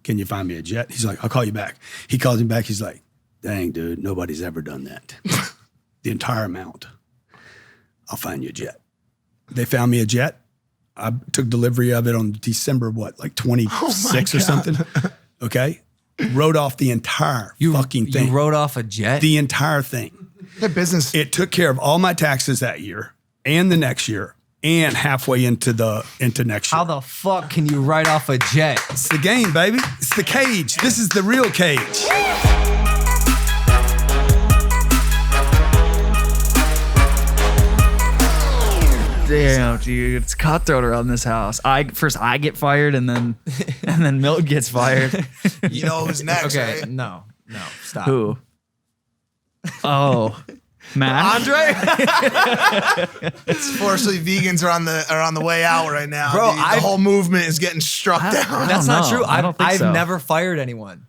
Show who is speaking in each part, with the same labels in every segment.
Speaker 1: can you find me a jet? He's like, I'll call you back. He calls him back. He's like, dang, dude, nobody's ever done that. The entire amount. I'll find you a jet. They found me a jet. I took delivery of it on December, 26 or something. Okay. Wrote off the entire fucking thing.
Speaker 2: You wrote off a jet?
Speaker 1: The entire thing.
Speaker 3: The business.
Speaker 1: It took care of all my taxes that year and the next year and halfway into next year.
Speaker 2: How the fuck can you write off a jet?
Speaker 1: It's the game, baby. It's the cage. This is the real cage.
Speaker 4: Damn, dude, it's cutthroat around this house. First I get fired, and then Milt gets fired.
Speaker 3: You know who's next,
Speaker 2: Okay,
Speaker 3: right?
Speaker 2: no, stop.
Speaker 4: Who? Oh, Matt.
Speaker 3: Andre? Fortunately, vegans are on the way out right now.
Speaker 2: Bro,
Speaker 3: the whole movement is getting struck down.
Speaker 2: That's not true. I've
Speaker 4: so.
Speaker 2: never fired anyone.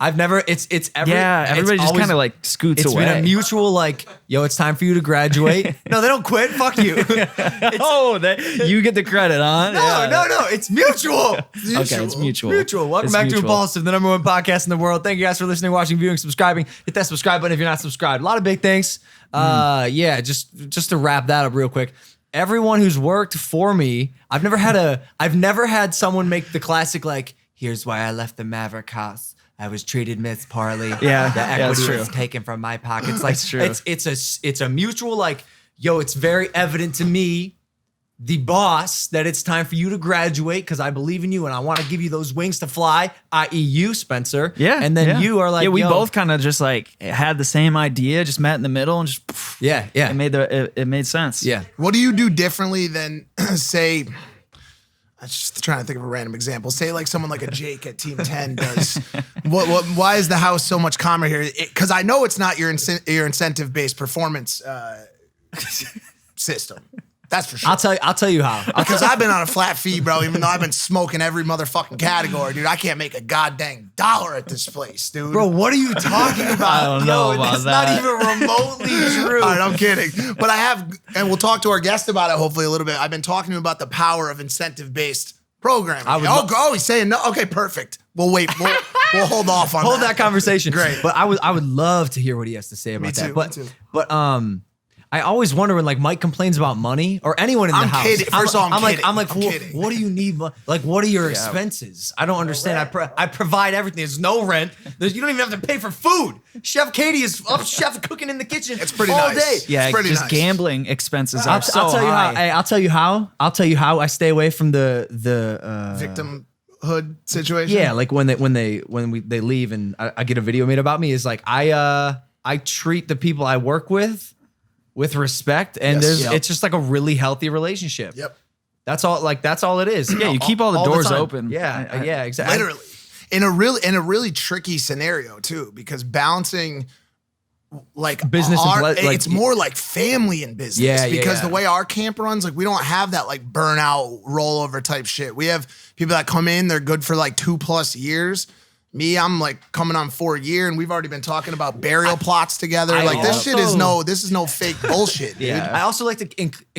Speaker 2: I've never.
Speaker 4: Everybody just kind of like scoots away.
Speaker 2: It's been a mutual like, yo, it's time for you to graduate. No, they don't quit. Fuck you.
Speaker 4: You get the credit, huh?
Speaker 2: No. It's mutual.
Speaker 4: Okay, it's mutual.
Speaker 2: Welcome
Speaker 4: It's
Speaker 2: back to
Speaker 4: mutual.
Speaker 2: Impaulsive, the #1 podcast in the world. Thank you guys for listening, watching, viewing, subscribing. Hit that subscribe button if you're not subscribed. A lot of big things. Just to wrap that up real quick. Everyone who's worked for me, I've never had someone make the classic like, here's why I left the Maverick house. I was treated Miss Parley.
Speaker 4: Yeah,
Speaker 2: the equity
Speaker 4: true.
Speaker 2: was taken from my pockets. Like,
Speaker 4: That's true.
Speaker 2: It's a mutual like, yo, it's very evident to me, the boss, that it's time for you to graduate because I believe in you and I want to give you those wings to fly, i.e. you, Spencer.
Speaker 4: Yeah.
Speaker 2: And then you are like,
Speaker 4: we
Speaker 2: yo,
Speaker 4: both kind of just like had the same idea, just met in the middle and just, it made sense.
Speaker 2: Yeah.
Speaker 3: What do you do differently than, say, I'm just trying to think of a random example. Say like someone like a Jake at Team 10 does. Why is the house so much calmer here? Because I know it's not your incentive-based performance system. That's for sure.
Speaker 2: I'll tell you how.
Speaker 3: Because I've been on a flat fee, bro, even though I've been smoking every motherfucking category, dude. I can't make a goddamn dollar at this place, dude.
Speaker 2: Bro, what are you talking about?
Speaker 4: I don't know about
Speaker 2: that's
Speaker 4: that.
Speaker 2: not even remotely true.
Speaker 3: All right, I'm kidding. But I have, and we'll talk to our guest about it hopefully a little bit. I've been talking to him about the power of incentive-based programming. He's saying no. Okay, perfect. We'll wait. We'll hold off on
Speaker 2: Hold that conversation.
Speaker 3: Great.
Speaker 2: But I would love to hear what he has to say about that.
Speaker 3: Me too.
Speaker 2: But I always wonder when like Mike complains about money or anyone in the house.
Speaker 3: Kidding. First of all, I'm kidding.
Speaker 2: I'm like,
Speaker 3: I'm kidding.
Speaker 2: what do you need? Like, what are your expenses? I don't understand. I provide everything. There's no rent. You don't even have to pay for food. Chef Katie is up, chef cooking in the kitchen.
Speaker 3: It's pretty
Speaker 2: all
Speaker 3: nice.
Speaker 2: day.
Speaker 4: Yeah,
Speaker 3: It's pretty
Speaker 4: just
Speaker 3: nice.
Speaker 4: gambling expenses are so
Speaker 2: I'll tell you how.
Speaker 4: high.
Speaker 2: Hey, I'll tell you how I stay away from the
Speaker 3: Victimhood situation.
Speaker 2: Yeah, like when they leave and I get a video made about me, is like I treat the people I work with respect, and it's just like a really healthy relationship.
Speaker 3: Yep.
Speaker 2: That's all. Like that's all it is.
Speaker 4: Yeah, you keep all the doors
Speaker 2: time.
Speaker 4: open.
Speaker 2: Yeah, exactly.
Speaker 3: Literally. In a really tricky scenario too, because balancing like
Speaker 2: Business and
Speaker 3: it's more like family and business.
Speaker 2: Yeah,
Speaker 3: because
Speaker 2: yeah.
Speaker 3: the way our camp runs, like we don't have that like burnout rollover type shit. We have people that come in, they're good for like 2+ years. Me, I'm like coming on 4 years, and we've already been talking about burial plots together. This is no fake bullshit, dude.
Speaker 2: Yeah. I also like to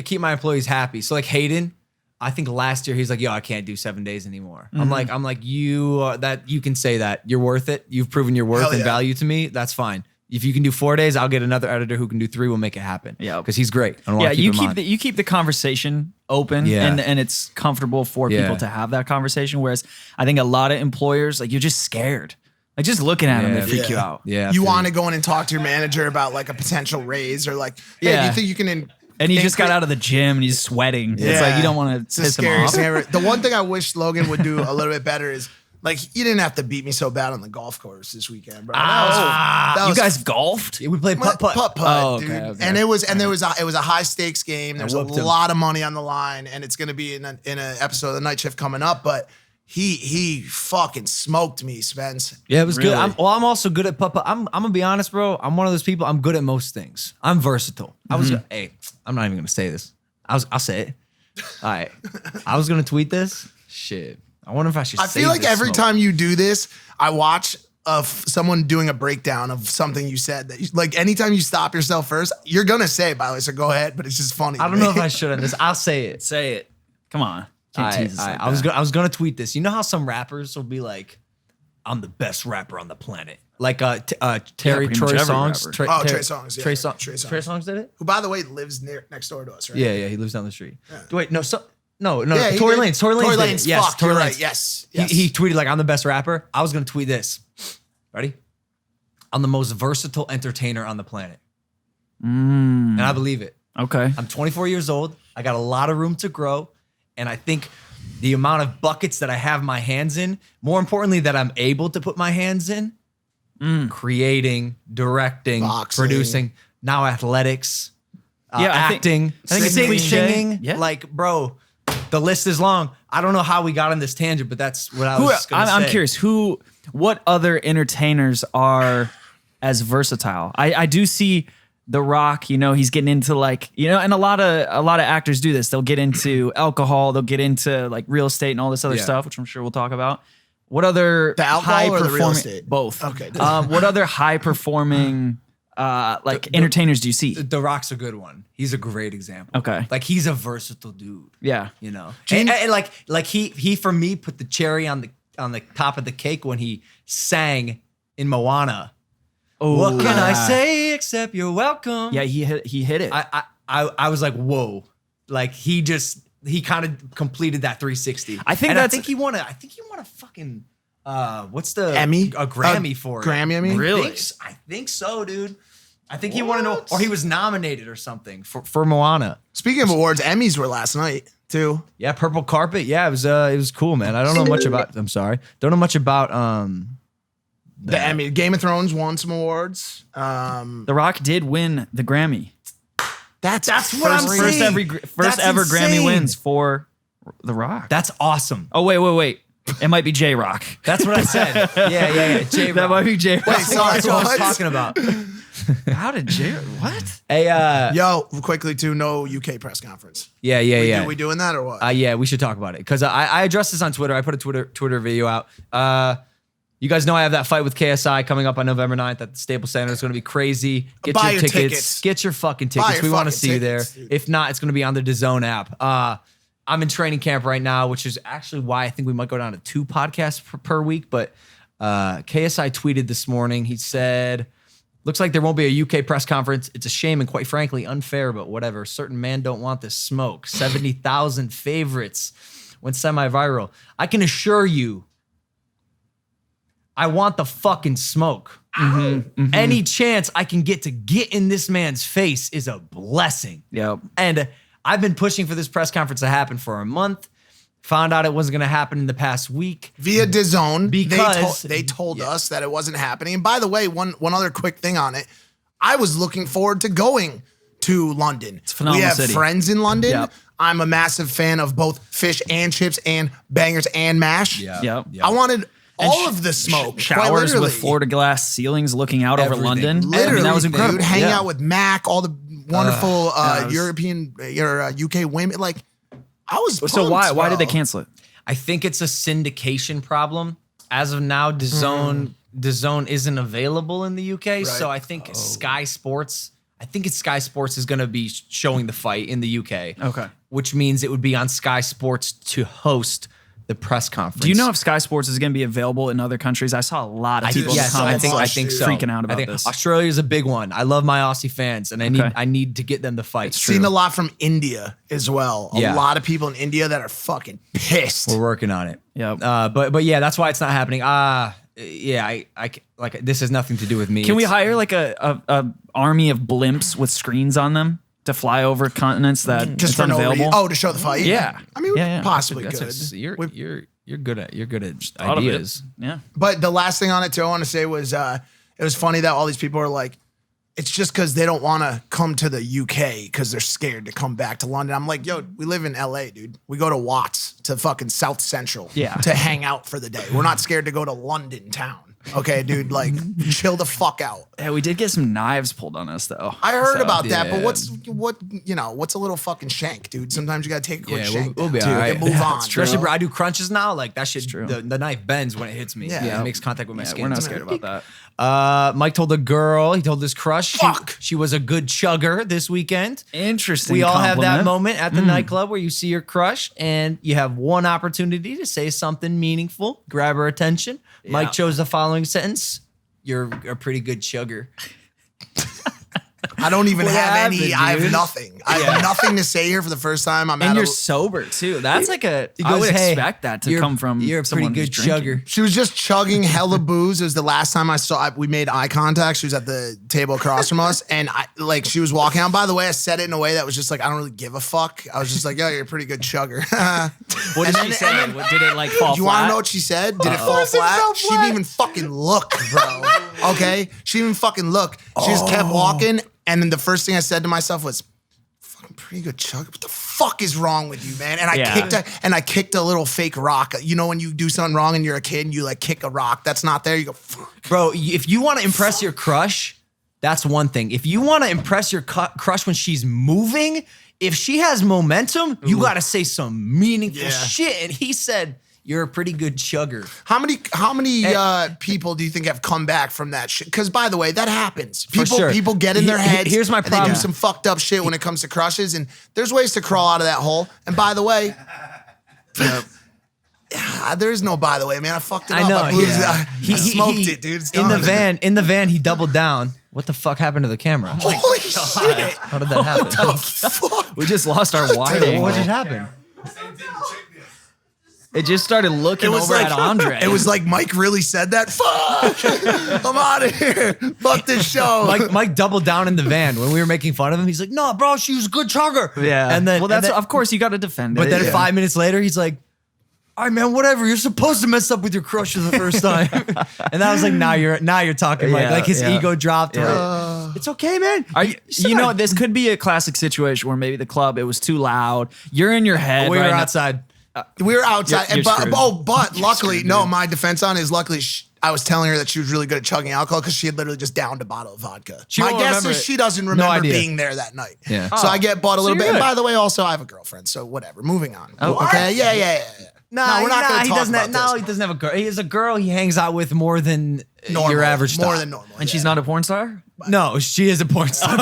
Speaker 2: keep my employees happy. So like Hayden, I think last year he's like, yo, I can't do 7 days anymore. I'm like, you can say that. You're worth it. You've proven your worth and value to me. That's fine. If you can do 4 days, I'll get another editor who can do 3. We'll make it happen. Yeah, because he's great.
Speaker 4: You keep the conversation open, and it's comfortable for people to have that conversation. Whereas I think a lot of employers, like, you're just scared. Like just looking at them, they freak you out.
Speaker 2: Yeah,
Speaker 3: you want to go in and talk to your manager about like a potential raise or like, hey, do you think you can?
Speaker 4: And he just got out of the gym and he's sweating. Yeah. It's like you don't want to piss him off.
Speaker 3: The one thing I wish Logan would do a little bit better is, like, you didn't have to beat me so bad on the golf course this weekend, bro.
Speaker 4: You guys golfed?
Speaker 2: We played putt-putt.
Speaker 3: Putt-putt, dude. Okay. And it was a high stakes game. There's a lot of money on the line, and it's gonna be in an episode of the Night Shift coming up. But he fucking smoked me, Spence.
Speaker 2: Yeah, it was good. I'm also good at putt-putt. I'm gonna be honest, bro. I'm one of those people. I'm good at most things. I'm versatile. I'm not even gonna say this. I'll say it. All right. I was gonna tweet this. Shit. I wonder if I should.
Speaker 3: I feel like every time you do this, I watch someone doing a breakdown of something you said. That like anytime you stop yourself first, you're gonna say it, by the way. So go ahead, but it's just funny.
Speaker 2: I don't know if I should on this. I'll say it.
Speaker 4: Say it. Come on.
Speaker 2: I was gonna tweet this. You know how some rappers will be like, I'm the best rapper on the planet. Like Terry
Speaker 4: pretty
Speaker 2: Troy
Speaker 4: much every
Speaker 2: Songz.
Speaker 4: rapper.
Speaker 3: Trey Songz. Yeah,
Speaker 2: Trey
Speaker 3: Trey Songz.
Speaker 2: Songz did it?
Speaker 3: Who, by the way, lives next door to us, right?
Speaker 2: Yeah, he lives down the street.
Speaker 3: Yeah.
Speaker 2: Wait, no.
Speaker 3: Yeah,
Speaker 2: Tory Lanez. Tory Lanez. Did it. Yes,
Speaker 3: Fuck,
Speaker 2: Tory
Speaker 3: you're
Speaker 2: Lanez.
Speaker 3: right. Yes.
Speaker 2: He tweeted like, I'm the best rapper. I was going to tweet this. Ready? I'm the most versatile entertainer on the planet. And I believe it.
Speaker 4: Okay.
Speaker 2: I'm 24 years old. I got a lot of room to grow. And I think the amount of buckets that I have my hands in, more importantly, that I'm able to put my hands in, creating, directing,
Speaker 3: Boxing.
Speaker 2: producing, now athletics,
Speaker 4: I
Speaker 2: acting,
Speaker 4: think it's
Speaker 2: singing,
Speaker 4: cliche. Yeah.
Speaker 2: Like, bro, the list is long. I don't know how we got on this tangent, but that's what I was going to say.
Speaker 4: I'm curious. What other entertainers are as versatile? I do see The Rock. He's getting into and a lot of actors do this. They'll get into alcohol. They'll get into like real estate and all this other stuff, which I'm sure we'll talk about. What other
Speaker 3: The alcohol or the real estate?
Speaker 4: Both.
Speaker 3: Okay.
Speaker 4: What other high performing entertainers do you see?
Speaker 2: The Rock's a good one. He's a great example.
Speaker 4: Okay.
Speaker 2: Like, he's a versatile dude.
Speaker 4: Yeah.
Speaker 2: And like he for me put the cherry on the top of the cake when he sang in Moana.
Speaker 4: Oh,
Speaker 2: What can I say except you're welcome?
Speaker 4: Yeah, he hit it.
Speaker 2: I was like, whoa. Like, he kind of completed that 360.
Speaker 4: I think
Speaker 2: he won a fucking what's the
Speaker 3: Emmy?
Speaker 2: A Grammy for it.
Speaker 3: Grammy, I mean?
Speaker 4: Really?
Speaker 2: I think so, dude. I think he won or he was nominated or something for Moana.
Speaker 3: Speaking of awards, Emmys were last night too.
Speaker 2: Yeah, purple carpet. Yeah, it was cool, man. I don't know much about. I'm sorry, don't know much about
Speaker 3: The Emmy. Game of Thrones won some awards.
Speaker 4: The Rock did win the Grammy.
Speaker 3: That's
Speaker 2: what I'm saying.
Speaker 4: First ever Grammy
Speaker 2: insane.
Speaker 4: wins for The Rock.
Speaker 2: That's awesome.
Speaker 4: Oh wait. It might be J Rock.
Speaker 2: That's what I said. Yeah. J-Rock.
Speaker 4: That might be J Rock.
Speaker 3: Wait, sorry,
Speaker 2: That's what I was
Speaker 3: what?
Speaker 2: talking about.
Speaker 4: How did J? What?
Speaker 2: Hey,
Speaker 3: Yo, quickly too, no UK press conference.
Speaker 2: yeah.
Speaker 3: We doing that or what?
Speaker 2: Yeah, we should talk about it because I addressed this on Twitter. I put a Twitter video out. You guys know I have that fight with KSI coming up on November 9th at the Staples Center. It's going to be crazy. Get
Speaker 3: Buy
Speaker 2: your
Speaker 3: your
Speaker 2: tickets.
Speaker 3: tickets.
Speaker 2: Get your fucking
Speaker 3: Buy
Speaker 2: tickets.
Speaker 3: your
Speaker 2: We want to
Speaker 3: fucking
Speaker 2: see you there.
Speaker 3: tickets, dude.
Speaker 2: If not, it's going to be on the DAZN app. I'm in training camp right now, which is actually why I think we might go down to 2 podcasts per week. But KSI tweeted this morning. He said, looks like there won't be a UK press conference. It's a shame and quite frankly unfair, but whatever. Certain men don't want this smoke. 70,000 favorites went semi-viral. I can assure you, I want the fucking smoke. Any chance I can get in this man's face is a blessing.
Speaker 4: Yep.
Speaker 2: And I've been pushing for this press conference to happen for a month. Found out it wasn't going to happen in the past week.
Speaker 3: Via DAZN,
Speaker 2: Because-
Speaker 3: they told us that it wasn't happening. And by the way, one other quick thing on it. I was looking forward to going to London. It's
Speaker 4: a phenomenal
Speaker 3: We have
Speaker 4: city.
Speaker 3: friends in London.
Speaker 4: Yep.
Speaker 3: I'm a massive fan of both fish and chips and bangers and mash.
Speaker 4: Yep.
Speaker 3: I wanted all of the smoke. quite
Speaker 4: Showers
Speaker 3: literally.
Speaker 4: with floor to glass ceilings looking out over
Speaker 2: Everything.
Speaker 4: London.
Speaker 3: Literally,
Speaker 4: that was
Speaker 3: dude,
Speaker 4: incredible.
Speaker 3: hang
Speaker 4: Yeah.
Speaker 3: out with Mac, all the wonderful
Speaker 4: was-
Speaker 3: European or UK women. Like, I was
Speaker 4: So
Speaker 3: pumped,
Speaker 4: why did they
Speaker 3: bro.
Speaker 4: cancel it?
Speaker 2: I think it's a syndication problem. As of now, DAZN isn't available in the UK. So I think Sky Sports is going to be showing the fight in the UK.
Speaker 4: Okay.
Speaker 2: Which means it would be on Sky Sports to host the press conference.
Speaker 4: Do you know if Sky Sports is going to be available in other countries? I saw a lot of people in the
Speaker 2: Yes,
Speaker 4: comments
Speaker 2: I think so.
Speaker 4: freaking out
Speaker 2: I
Speaker 4: about
Speaker 2: think
Speaker 4: this.
Speaker 2: Australia's a big one. I love my Aussie fans, and I need to get them to fight.
Speaker 3: Seen a lot from India as well. A
Speaker 2: Yeah.
Speaker 3: lot of people in India that are fucking pissed.
Speaker 2: We're working on it.
Speaker 4: Yep.
Speaker 2: But yeah, that's why it's not happening. Yeah, I like this has nothing to do with me.
Speaker 4: Can we
Speaker 2: It's-
Speaker 4: hire like a army of blimps with screens on them to fly over continents that
Speaker 3: Just
Speaker 4: it's
Speaker 3: for no
Speaker 4: unavailable?
Speaker 3: reason. Oh, to show the fight?
Speaker 4: Yeah.
Speaker 3: I mean,
Speaker 4: Yeah.
Speaker 3: possibly
Speaker 2: That's
Speaker 3: good.
Speaker 2: you're good at
Speaker 4: A lot of it.
Speaker 2: ideas.
Speaker 4: Yeah.
Speaker 3: But the last thing on it too, I want to say was it was funny that all these people are like, it's just because they don't want to come to the UK because they're scared to come back to London. I'm like, yo, we live in LA, dude. We go to Watts to fucking South Central
Speaker 4: Yeah.
Speaker 3: to hang out for the day. We're not scared to go to London town. Okay, dude, like chill the fuck out.
Speaker 4: Yeah, we did get some knives pulled on us though.
Speaker 3: I heard
Speaker 4: So,
Speaker 3: about that, but
Speaker 2: yeah.
Speaker 3: what's a little fucking shank, dude? Sometimes you gotta take a quick
Speaker 2: Yeah,
Speaker 3: shank.
Speaker 2: we'll be
Speaker 3: dude,
Speaker 2: all right.
Speaker 3: and move on.
Speaker 2: Especially,
Speaker 3: bro.
Speaker 2: bro, I do crunches now. Like that shit,
Speaker 4: true.
Speaker 2: the knife bends when it hits me.
Speaker 3: Yeah.
Speaker 2: It makes contact with my
Speaker 4: Yeah,
Speaker 2: skin.
Speaker 4: we're not
Speaker 2: It's
Speaker 4: scared
Speaker 2: like,
Speaker 4: about that.
Speaker 2: Mike told a girl, he told his crush,
Speaker 3: Fuck.
Speaker 2: she was a good chugger this weekend.
Speaker 4: Interesting.
Speaker 2: We all have that
Speaker 4: compliment.
Speaker 2: moment at the nightclub where you see your crush and you have one opportunity to say something meaningful, grab her attention. Mike chose the following sentence: "You're a pretty good chugger."
Speaker 3: I don't even
Speaker 2: What
Speaker 3: have any.
Speaker 2: happened,
Speaker 3: I have
Speaker 2: dude?
Speaker 3: nothing. I have nothing to say here for the first time. I'm
Speaker 4: And
Speaker 3: at
Speaker 4: you're
Speaker 3: a,
Speaker 4: sober too. That's like a.
Speaker 2: He
Speaker 4: I
Speaker 2: goes,
Speaker 4: would
Speaker 2: "Hey,
Speaker 4: expect that to
Speaker 2: you're-
Speaker 4: come from.
Speaker 2: You're a pretty
Speaker 4: someone who's
Speaker 2: good
Speaker 4: drinking.
Speaker 2: chugger.
Speaker 3: She was just chugging hella booze. It was the last time I saw. We made eye contact. She was at the table across from us, and she was walking out. By the way, I said it in a way that was just like, I don't really give a fuck. I was just like, yo, you're a pretty good chugger.
Speaker 4: What did
Speaker 3: And
Speaker 4: she
Speaker 3: then-
Speaker 4: say?
Speaker 3: and then-
Speaker 4: Did it like fall
Speaker 3: Do you want
Speaker 4: flat?
Speaker 3: to know what she said? Did it fall flat? She didn't even fucking look, bro. Okay? She didn't even fucking look. She just kept walking. And then the first thing I said to myself was, fucking pretty good chug. What the fuck is wrong with you, man? And I kicked a little fake rock. You know when you do something wrong and you're a kid and you like kick a rock that's not there, you go, fuck.
Speaker 2: Bro, if you want to impress your crush, that's one thing. If you want to impress your crush when she's moving, if she has momentum, you got to say some meaningful
Speaker 3: Yeah.
Speaker 2: shit. And he said, you're a pretty good chugger.
Speaker 3: How many people do you think have come back from that shit? Because by the way, that happens.
Speaker 2: sure.
Speaker 3: People get in their heads.
Speaker 2: Here's my
Speaker 3: and they
Speaker 2: problem.
Speaker 3: do some fucked up shit when it comes to crushes, and there's ways to crawl out of that hole. And by the way, there's no by the way, man. I fucked it up.
Speaker 2: I know.
Speaker 3: I, blew-
Speaker 2: Yeah.
Speaker 3: I smoked it, dude. It's
Speaker 2: in the
Speaker 3: done.
Speaker 2: van, he doubled down. What the fuck happened to the camera?
Speaker 3: Holy shit!
Speaker 2: How did that happen?
Speaker 3: The fuck?
Speaker 4: We just lost our wide
Speaker 2: What
Speaker 4: angle.
Speaker 2: just happened?
Speaker 4: It just started looking over at Andre.
Speaker 3: It was like Mike really said that. Fuck! I'm out of here. Fuck this show.
Speaker 2: Mike doubled down in the van when we were making fun of him. He's like, "No, bro, she was a good chugger."
Speaker 4: yeah.
Speaker 2: and then
Speaker 4: well, that's
Speaker 2: and then-
Speaker 4: of course you got to defend it.
Speaker 2: But then
Speaker 4: yeah.
Speaker 2: 5 minutes later, he's like, "All right, man, whatever. You're supposed to mess up with your crush for the first time." And I was like, "Now you're talking, Mike."
Speaker 4: Yeah,
Speaker 2: Like his
Speaker 4: yeah.
Speaker 2: ego dropped. It's okay, man.
Speaker 4: Are you know, this could be a classic situation where maybe the club, it was too loud. You're in your head.
Speaker 2: we were
Speaker 4: right now.
Speaker 2: outside.
Speaker 3: We were outside,
Speaker 4: You're screwed.
Speaker 3: but luckily,
Speaker 4: screwed,
Speaker 3: no.
Speaker 4: dude.
Speaker 3: My defense on it is luckily I was telling her that she was really good at chugging alcohol because she had literally just downed a bottle of vodka.
Speaker 2: She
Speaker 3: My
Speaker 2: won't
Speaker 3: guess
Speaker 2: remember
Speaker 3: is
Speaker 2: it.
Speaker 3: she doesn't
Speaker 2: No
Speaker 3: remember
Speaker 2: idea.
Speaker 3: being there that night.
Speaker 2: Yeah.
Speaker 3: So I get bought a little
Speaker 4: you're
Speaker 3: bit. And
Speaker 4: good.
Speaker 3: by the way, also I have a girlfriend, so whatever. Moving on.
Speaker 4: Oh,
Speaker 3: Okay. Yeah. No, we're not going to
Speaker 2: he
Speaker 3: talk
Speaker 2: doesn't
Speaker 3: about
Speaker 2: have, no,
Speaker 3: this.
Speaker 2: he doesn't have a girl. He has a girl he hangs out with more than
Speaker 3: Normal,
Speaker 2: your average
Speaker 3: more
Speaker 2: style.
Speaker 3: than normal.
Speaker 4: And she's not a porn star?
Speaker 2: No, she is a porn star.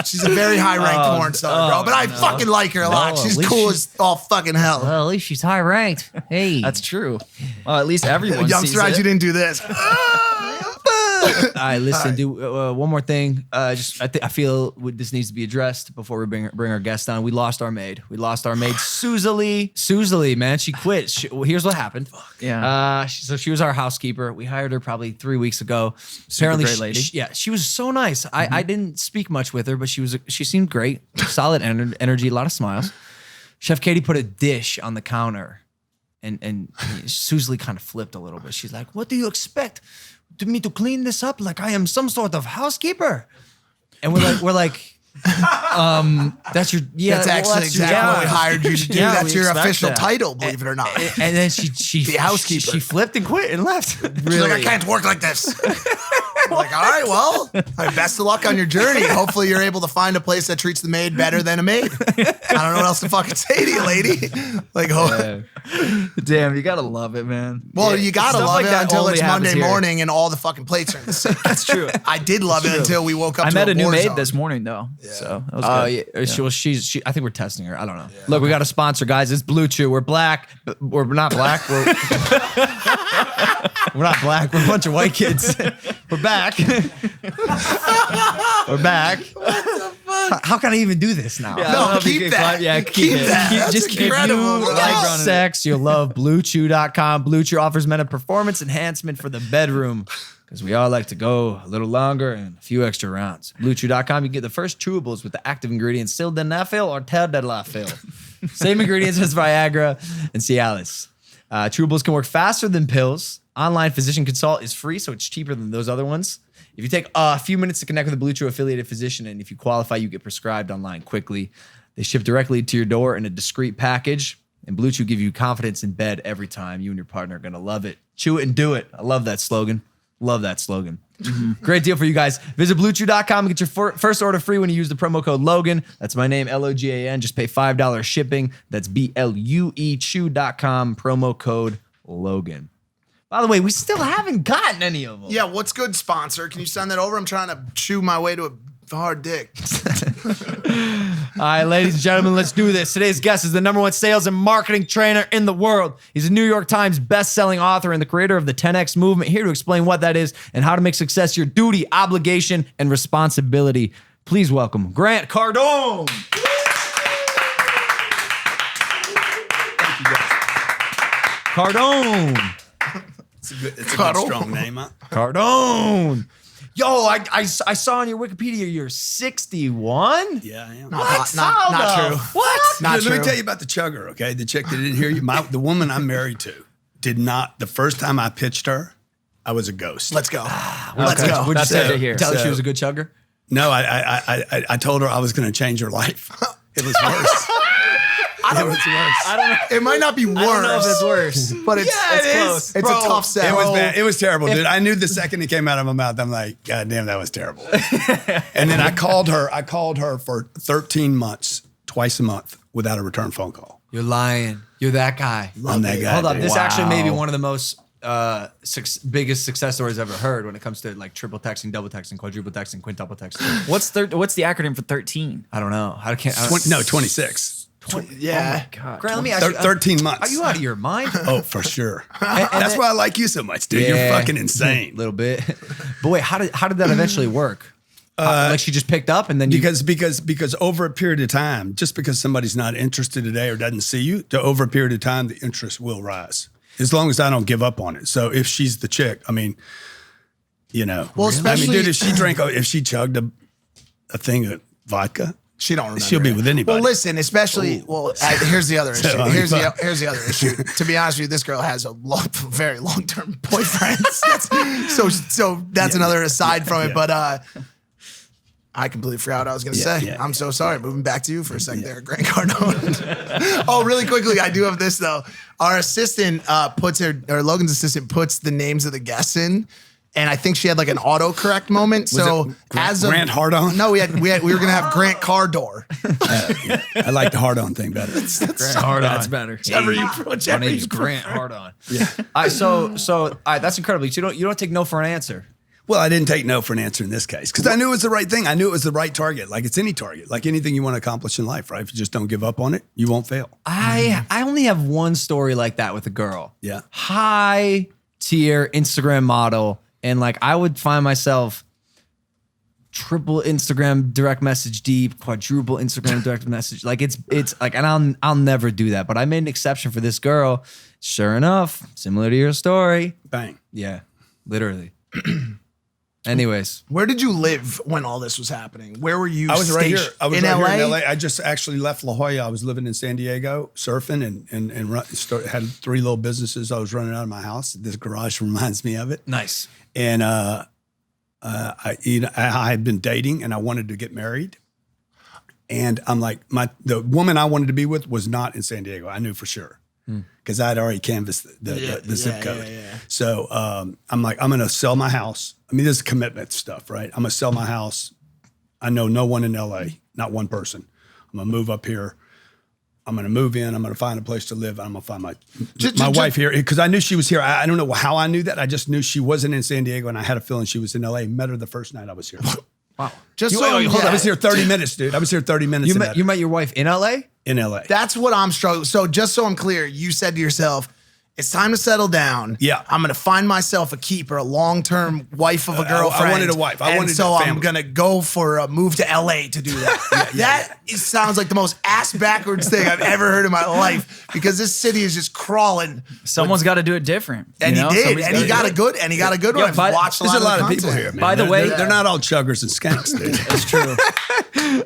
Speaker 3: She's a very high ranked porn star, bro. But I fucking like her a lot.
Speaker 2: No,
Speaker 3: She's
Speaker 2: at least
Speaker 3: cool
Speaker 2: she's-
Speaker 3: as all fucking hell.
Speaker 2: Well, at least she's high ranked. Hey.
Speaker 4: That's true. Well, at least everyone
Speaker 3: I'm
Speaker 4: sees
Speaker 3: surprised
Speaker 4: it.
Speaker 3: you didn't do this.
Speaker 2: All right, listen, do one more thing. I feel this needs to be addressed before we bring our guest on. We lost our maid. Suzali, man, she quit. Here's what happened.
Speaker 4: Yeah.
Speaker 2: So she was our housekeeper. We hired her probably 3 weeks ago.
Speaker 4: great lady.
Speaker 2: She was so nice. I didn't speak much with her, but she seemed great. Solid energy, a lot of smiles. Chef Katie put a dish on the counter, and Suzali kind of flipped a little bit. She's like, "What do you expect? Me to clean this up like I am some sort of housekeeper?" And we're like, that's your
Speaker 3: That's actually exactly what we hired you to do.
Speaker 4: Yeah,
Speaker 3: That's
Speaker 4: we
Speaker 3: your
Speaker 4: expect
Speaker 3: official
Speaker 4: that.
Speaker 3: title, believe it or not.
Speaker 2: and then she
Speaker 3: The housekeeper.
Speaker 2: she flipped and quit and left.
Speaker 3: She's like, I can't work like this. I'm like, all right, well, best of luck on your journey. Hopefully you're able to find a place that treats the maid better than a maid. I don't know what else to fucking say to you, lady. Like,
Speaker 4: Damn, you gotta love it, man.
Speaker 3: well, you gotta
Speaker 4: Stuff
Speaker 3: love
Speaker 4: like
Speaker 3: it
Speaker 4: that
Speaker 3: until
Speaker 4: only
Speaker 3: it's
Speaker 4: happens
Speaker 3: Monday
Speaker 4: here.
Speaker 3: morning and all the fucking plates are in the sink.
Speaker 4: That's true.
Speaker 3: I did love it until we woke up
Speaker 4: I
Speaker 3: to
Speaker 4: met a new
Speaker 3: war
Speaker 4: maid
Speaker 3: zone.
Speaker 4: this morning though. So that was
Speaker 2: Oh
Speaker 4: good.
Speaker 2: yeah, she. I think we're testing her. I don't know. Look, we got a sponsor, guys. It's Blue Chew. We're black. We're not black. We're not black. We're a bunch of white kids. We're back. We're back. How can I even do this now?
Speaker 4: I don't know
Speaker 3: No,
Speaker 4: if you
Speaker 3: keep
Speaker 4: can
Speaker 3: that.
Speaker 4: climb- yeah,
Speaker 3: keep
Speaker 4: it.
Speaker 3: that. That's
Speaker 4: Just keep
Speaker 3: incredible,
Speaker 4: you
Speaker 3: bro.
Speaker 4: like
Speaker 2: Like sex, you'll love BlueChew.com. Blue Chew offers men a performance enhancement for the bedroom because we all like to go a little longer and a few extra rounds. BlueChew.com, you get the first chewables with the active ingredients sildenafil or tadalafil. Same ingredients as Viagra and Cialis. Chewables can work faster than pills. Online physician consult is free, so it's cheaper than those other ones. If you take a few minutes to connect with a Blue Chew affiliated physician, and if you qualify, you get prescribed online quickly. They ship directly to your door in a discreet package. And Blue Chew give you confidence in bed every time. You and your partner are going to love it. Chew it and do it. I love that slogan. Love that slogan. Great deal for you guys. Visit BlueChew.com and get your first order free when you use the promo code Logan. That's my name, Logan. Just pay $5 shipping. That's BLUE Chew.com, promo code Logan. By the way, we still haven't gotten any of them.
Speaker 3: Yeah, what's good, sponsor? Can you send that over? I'm trying to chew my way to a hard dick.
Speaker 2: All right, ladies and gentlemen, let's do this. Today's guest is the #1 sales and marketing trainer in the world. He's a New York Times best-selling author and the creator of the 10X movement, here to explain what that is and how to make success your duty, obligation, and responsibility. Please welcome Grant Cardone. Cardone.
Speaker 1: It's a good strong name, huh?
Speaker 2: Cardone. Yo, I saw on your Wikipedia you're 61?
Speaker 1: Yeah, I am.
Speaker 3: Not true.
Speaker 2: What?
Speaker 3: Not
Speaker 1: Dude,
Speaker 3: true.
Speaker 1: let me tell you about the chugger, okay? The chick that didn't hear you. The woman I'm married to did not. The first time I pitched her, I was a ghost.
Speaker 3: Let's go. Let's go.
Speaker 2: What'd you
Speaker 4: That's
Speaker 2: say?
Speaker 4: good to hear.
Speaker 2: Tell her she
Speaker 1: So-
Speaker 2: was a good chugger?
Speaker 1: No, I told her I was going to change her life. It was worse. It was worse.
Speaker 4: I don't know.
Speaker 3: It might not be worse.
Speaker 4: I don't know if it's worse.
Speaker 3: But it's,
Speaker 2: Yeah,
Speaker 3: it's
Speaker 2: it
Speaker 3: close.
Speaker 2: is,
Speaker 3: It's
Speaker 2: bro.
Speaker 3: a tough sell.
Speaker 1: It was bad. It was terrible, dude. I knew the second it came out of my mouth, I'm like, God damn, that was terrible. And then I called her for 13 months, twice a month, without a return phone call.
Speaker 2: You're lying. You're that guy.
Speaker 1: I'm that guy.
Speaker 2: Hold up.
Speaker 1: dude.
Speaker 2: This actually may be
Speaker 4: Wow.
Speaker 2: one of the most biggest success stories I've ever heard when it comes to like triple texting, double texting, quadruple texting, quintuple texting.
Speaker 4: What's the acronym for 13?
Speaker 2: I don't know. I can't.
Speaker 1: 26.
Speaker 3: Yeah.
Speaker 4: God.
Speaker 2: Grant, let me ask you.
Speaker 1: 13 months.
Speaker 2: Are you out of your mind?
Speaker 1: Oh, for sure.
Speaker 2: And
Speaker 1: That's
Speaker 2: then-
Speaker 1: why I like you so much, dude. You're
Speaker 2: Yeah.
Speaker 1: fucking insane.
Speaker 2: A little bit. But wait, how did that eventually work? Like she just picked up and then you.
Speaker 1: Because over a period of time, just because somebody's not interested today or doesn't see you, over a period of time, the interest will rise. As long as I don't give up on it. So if she's the chick, I mean, you know.
Speaker 3: Well, especially-
Speaker 1: dude, if she chugged a thing of vodka,
Speaker 3: She don't remember.
Speaker 1: she'll be with anybody.
Speaker 3: Well, listen, especially, here's the other issue.
Speaker 1: So,
Speaker 3: Here's the other issue. To be honest with you, this girl has a very long-term boyfriend. So that's another aside from it.
Speaker 1: Yeah.
Speaker 3: But I completely forgot what I was going to say.
Speaker 1: yeah.
Speaker 3: I'm so sorry. Moving back to you for a second there, Grant Cardone. Oh, really quickly, I do have this, though. Our assistant Logan's assistant puts the names of the guests in. And I think she had like an autocorrect moment. So as of
Speaker 1: Grant Hardon?
Speaker 3: No, we were gonna have Grant Cardone.
Speaker 1: I like the hard-on thing better.
Speaker 4: That's better.
Speaker 3: Whichever you
Speaker 2: My name's Grant Hardon. Yeah. All right, so all right, that's incredible. You don't take no for an answer.
Speaker 1: Well, I didn't take no for an answer in this case because I knew it was the right thing. I knew it was the right target. Like it's any target, like anything you want to accomplish in life, right? If you just don't give up on it, you won't fail.
Speaker 2: I only have one story like that with a girl.
Speaker 1: Yeah.
Speaker 2: High tier Instagram model. And like I would find myself triple Instagram direct message deep, quadruple Instagram direct message. Like it's like, and I'll never do that. But I made an exception for this girl. Sure enough, similar to your story.
Speaker 1: Bang.
Speaker 2: Yeah, literally. Anyways,
Speaker 3: Where did you live when all this was happening? Where were you?
Speaker 1: I was right here.
Speaker 3: stationed?
Speaker 1: I was
Speaker 3: in
Speaker 1: right
Speaker 3: LA?
Speaker 1: here in LA. I just actually left La Jolla. I was living in San Diego, surfing, and had 3 little businesses I was running out of my house. This garage reminds me of it.
Speaker 2: nice.
Speaker 1: And I had been dating, and I wanted to get married. And I'm like, the woman I wanted to be with was not in San Diego. I knew for sure because I'd already canvassed the zip code.
Speaker 3: Yeah.
Speaker 1: So I'm like, I'm going to sell my house. I mean, this is commitment stuff, right? I'm going to sell my house. I know no one in LA, not one person. I'm going to move up here. I'm going to move in. I'm going to find a place to live. I'm going to find my wife here because I knew she was here. I don't know how I knew that. I just knew she wasn't in San Diego, and I had a feeling she was in LA. Met her the first night I was here.
Speaker 2: Wow.
Speaker 3: Just
Speaker 1: Hold on, I was
Speaker 3: yeah,
Speaker 1: here 30 minutes, dude. I was here 30 minutes.
Speaker 2: You met your wife in LA?
Speaker 1: in LA.
Speaker 3: that's what I'm struggling. So just so I'm clear, you said to yourself, it's time to settle down.
Speaker 1: Yeah.
Speaker 3: I'm going to find myself a keeper, a long-term wife of a girlfriend.
Speaker 1: I wanted a wife. I
Speaker 3: and
Speaker 1: wanted
Speaker 3: so
Speaker 1: a
Speaker 3: I'm
Speaker 1: family.
Speaker 3: going to go for a move to LA to do that. That sounds like the most ass-backwards thing I've ever heard in my life because this city is just crawling.
Speaker 4: Someone's got to do it different.
Speaker 3: And
Speaker 4: you know?
Speaker 3: he did.
Speaker 4: Somebody's
Speaker 3: And he
Speaker 4: gotta
Speaker 3: got
Speaker 4: do
Speaker 3: a good and he got a good one.
Speaker 4: Yeah,
Speaker 3: I've
Speaker 4: but
Speaker 3: watched a
Speaker 1: There's
Speaker 3: lot
Speaker 1: a lot
Speaker 3: of
Speaker 1: of
Speaker 3: the
Speaker 1: people
Speaker 3: content.
Speaker 1: here, man.
Speaker 4: By the way-
Speaker 1: they're not all chuggers and skanks, dude.
Speaker 4: It's true.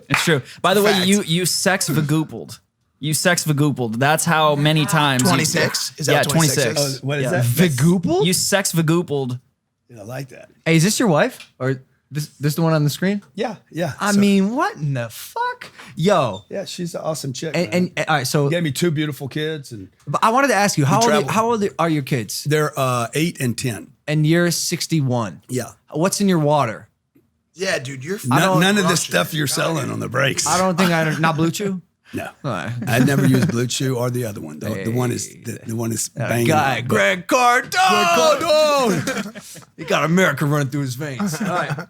Speaker 4: It's true. By the way,
Speaker 3: Fact.
Speaker 4: you sex vagoopled. You sex vagoopled. That's how many times.
Speaker 3: 26? Is that
Speaker 4: Yeah,
Speaker 3: what 26
Speaker 4: 26.
Speaker 3: is?
Speaker 1: What is
Speaker 4: Yeah.
Speaker 1: that?
Speaker 2: Vigoople?
Speaker 4: You sex vagoopled.
Speaker 1: I like that.
Speaker 2: Hey, is this your wife? Or This the one on the screen?
Speaker 1: Yeah.
Speaker 2: I mean, what in the fuck? Yo.
Speaker 1: Yeah, she's an awesome chick.
Speaker 2: And all right, so
Speaker 1: gave me 2 beautiful kids, and
Speaker 2: but I wanted to ask you, how
Speaker 1: traveled.
Speaker 2: old are your kids?
Speaker 1: they're 8 and 10.
Speaker 2: And you're 61.
Speaker 1: Yeah.
Speaker 2: What's in your water?
Speaker 3: Yeah, dude, you're
Speaker 1: None of the
Speaker 3: rushing
Speaker 1: stuff
Speaker 3: it.
Speaker 1: you're selling on the breaks.
Speaker 2: I don't think not Blue Chew.
Speaker 1: No,
Speaker 2: All right.
Speaker 1: I never used Blue Chew or the other one. The one is the one is banging.
Speaker 2: Guy,
Speaker 1: but-
Speaker 2: Grant Cardone. He got America running through his veins. All right. All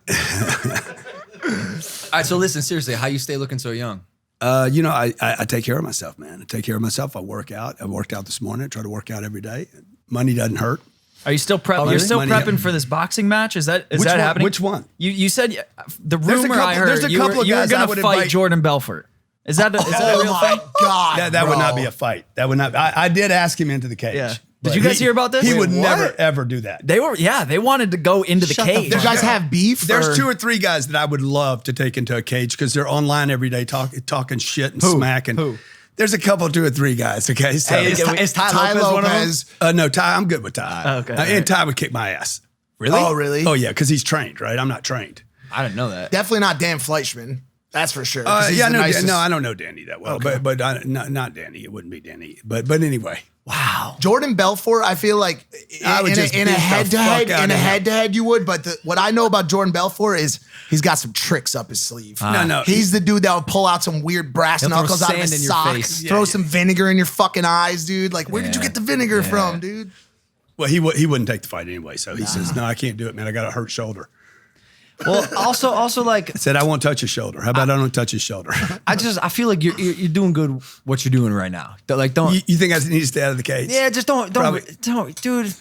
Speaker 2: right. So listen, seriously, how you stay looking so young?
Speaker 1: I take care of myself, man. I take care of myself. I work out. I worked out this morning. I try to work out every day. Money doesn't hurt.
Speaker 4: Are you still prepping?
Speaker 1: Oh,
Speaker 4: You're
Speaker 1: really?
Speaker 4: still
Speaker 1: Money,
Speaker 4: prepping
Speaker 1: yeah.
Speaker 4: for this boxing match? Is that
Speaker 1: Which one?
Speaker 4: happening?
Speaker 1: Which one?
Speaker 4: You said the
Speaker 1: There's a
Speaker 4: rumor I
Speaker 1: couple- there's
Speaker 4: heard
Speaker 1: a
Speaker 4: you were
Speaker 1: couple of guys I
Speaker 4: going to
Speaker 1: would
Speaker 4: fight
Speaker 1: invite-
Speaker 4: Jordan Belfort. Is that a
Speaker 3: Oh
Speaker 4: real
Speaker 3: my
Speaker 4: thing?
Speaker 3: God,
Speaker 1: That would not
Speaker 3: bro.
Speaker 1: be a fight. That would not. I did ask him into the cage.
Speaker 4: Yeah. Did
Speaker 1: but
Speaker 4: you guys hear about this?
Speaker 1: He
Speaker 4: Wait,
Speaker 1: would
Speaker 4: what?
Speaker 1: never ever do that.
Speaker 4: They wanted to go into the
Speaker 2: Shut the
Speaker 4: cage.
Speaker 3: Do you guys have beef?
Speaker 1: There's
Speaker 3: or-
Speaker 1: 2 or 3 guys that I would love to take into a cage because they're online every day talking shit and smack. And
Speaker 2: Who?
Speaker 1: there's a couple, 2 or 3 guys. Okay, so
Speaker 2: Hey, is Ty
Speaker 3: Ty
Speaker 2: Lopez one of them?
Speaker 3: Lopez.
Speaker 1: no, Ty, I'm good with Ty.
Speaker 4: Okay.
Speaker 1: And Ty would kick my ass.
Speaker 2: Really?
Speaker 3: Oh, really?
Speaker 1: Oh yeah, because he's trained, right? I'm not trained.
Speaker 2: I didn't know that.
Speaker 3: Definitely not Dan Fleischman. That's for sure. 'cause he's
Speaker 1: Yeah,
Speaker 3: the nicest.
Speaker 1: no, I don't know Danny that well, but not Danny. It wouldn't be Danny. But anyway,
Speaker 2: Wow.
Speaker 3: Jordan Belfort, I feel like
Speaker 1: I would
Speaker 3: in
Speaker 1: just
Speaker 3: a
Speaker 1: beat the
Speaker 3: head-to-head,
Speaker 1: fuck out
Speaker 3: in a
Speaker 1: of him.
Speaker 3: head-to-head, you would. But what I know about Jordan Belfort is he's got some tricks up his sleeve.
Speaker 1: no,
Speaker 3: He's the dude that would pull out some weird brass
Speaker 2: He'll throw
Speaker 3: knuckles out of
Speaker 2: sand
Speaker 3: his
Speaker 2: in your
Speaker 3: sock,
Speaker 2: face.
Speaker 3: throw some vinegar in your fucking eyes, dude. Like, where did you
Speaker 2: Yeah.
Speaker 3: get the vinegar
Speaker 2: Yeah.
Speaker 3: from, dude?
Speaker 1: well, he wouldn't take the fight anyway. So he says, no, I can't do it, man. I got a hurt shoulder.
Speaker 2: Well, also like
Speaker 1: I said, I won't touch his shoulder. How about I don't touch his shoulder?
Speaker 2: I feel like you're doing good what you're doing right now. Like don't
Speaker 1: you think I need to stay out of the cage?
Speaker 2: yeah, just don't
Speaker 1: Probably.
Speaker 2: dude.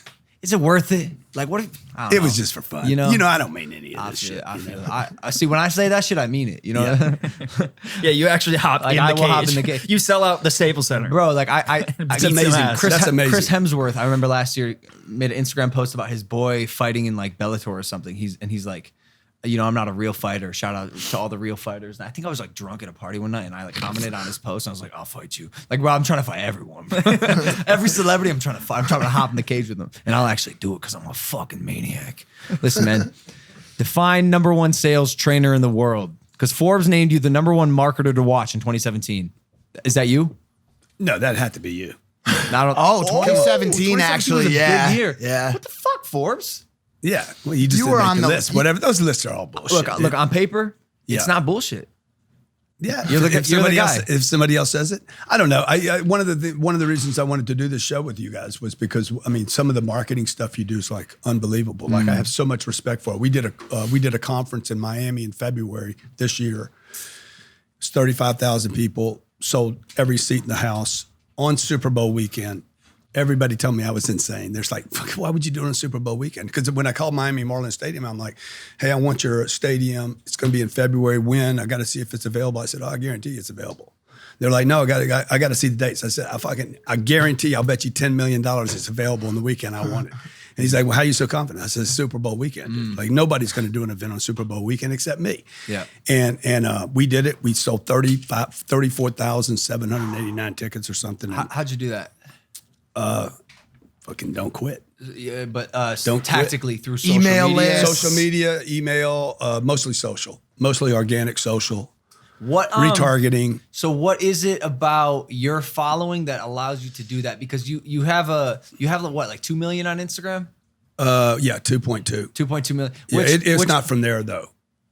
Speaker 2: Is it worth it? Like what? If, I don't
Speaker 1: It
Speaker 2: know.
Speaker 1: was just for fun.
Speaker 2: You know?
Speaker 1: I don't mean any of
Speaker 2: I
Speaker 1: this
Speaker 2: feel
Speaker 1: shit.
Speaker 2: it. I feel it. I see when I say that shit, I mean it. You know,
Speaker 4: Yeah, you actually hop
Speaker 2: Like,
Speaker 4: in
Speaker 2: I
Speaker 4: the
Speaker 2: will
Speaker 4: cage.
Speaker 2: hop in the cage.
Speaker 4: You sell out the Staples Center.
Speaker 2: bro. Like I
Speaker 1: It's amazing.
Speaker 4: ass.
Speaker 1: That's amazing.
Speaker 2: Chris Hemsworth. I remember last year made an Instagram post about his boy fighting in like Bellator or something. He's like, I'm not a real fighter. Shout out to all the real fighters. And I think I was like drunk at a party one night and I like commented on his post and I was like, I'll fight you. Like, bro, I'm trying to fight everyone. Every celebrity I'm trying to fight. I'm trying to hop in the cage with them. And I'll actually do it because I'm a fucking maniac. Listen, man, define #1 sales trainer in the world. Because Forbes named you the #1 marketer to watch in 2017. Is that you?
Speaker 1: No, that had to be you.
Speaker 3: Oh, 2017 actually,
Speaker 2: was a
Speaker 3: yeah.
Speaker 2: big year.
Speaker 3: Yeah.
Speaker 2: What the fuck, Forbes?
Speaker 1: Yeah. Well, you just
Speaker 3: You
Speaker 1: didn't
Speaker 3: were
Speaker 1: make
Speaker 3: on the-
Speaker 1: list. Whatever. Those lists are all bullshit.
Speaker 2: Look, on paper,
Speaker 1: Yeah.
Speaker 2: it's not bullshit.
Speaker 1: Yeah,
Speaker 2: You're the
Speaker 1: if
Speaker 2: guy.
Speaker 1: somebody else, if somebody else says it, I don't know. One of the reasons I wanted to do this show with you guys was because some of the marketing stuff you do is like unbelievable. Like I have so much respect for it. We did a conference in Miami in February this year. It's 35,000 people, sold every seat in the house on Super Bowl weekend. Everybody told me I was insane. There's like, fuck, why would you do it on Super Bowl weekend? Because when I called Miami Marlins Stadium, I'm like, hey, I want your stadium. It's going to be in February. When? I got to see if it's available. I said, I guarantee it's available. They're like, no, I got to see the dates. I said, I guarantee, I'll bet you $10 million it's available on the weekend I want it. And he's like, well, how are you so confident? I said, Super Bowl weekend. Like nobody's going to do an event on Super Bowl weekend except me.
Speaker 2: Yeah.
Speaker 1: And we did it. We sold 34,789 tickets or something. And
Speaker 2: How'd you do that?
Speaker 1: fucking don't quit.
Speaker 2: Yeah, but
Speaker 1: Don't
Speaker 2: tactically through social
Speaker 3: Email
Speaker 2: media.
Speaker 3: lists.
Speaker 1: Social media, email, mostly social, mostly organic social,
Speaker 2: What
Speaker 1: retargeting.
Speaker 2: So what is it about your following that allows you to do that? Because you have what, like 2 million on Instagram?
Speaker 1: Yeah, 2.2.
Speaker 2: 2.2 million.
Speaker 1: Yeah, it's not from there though.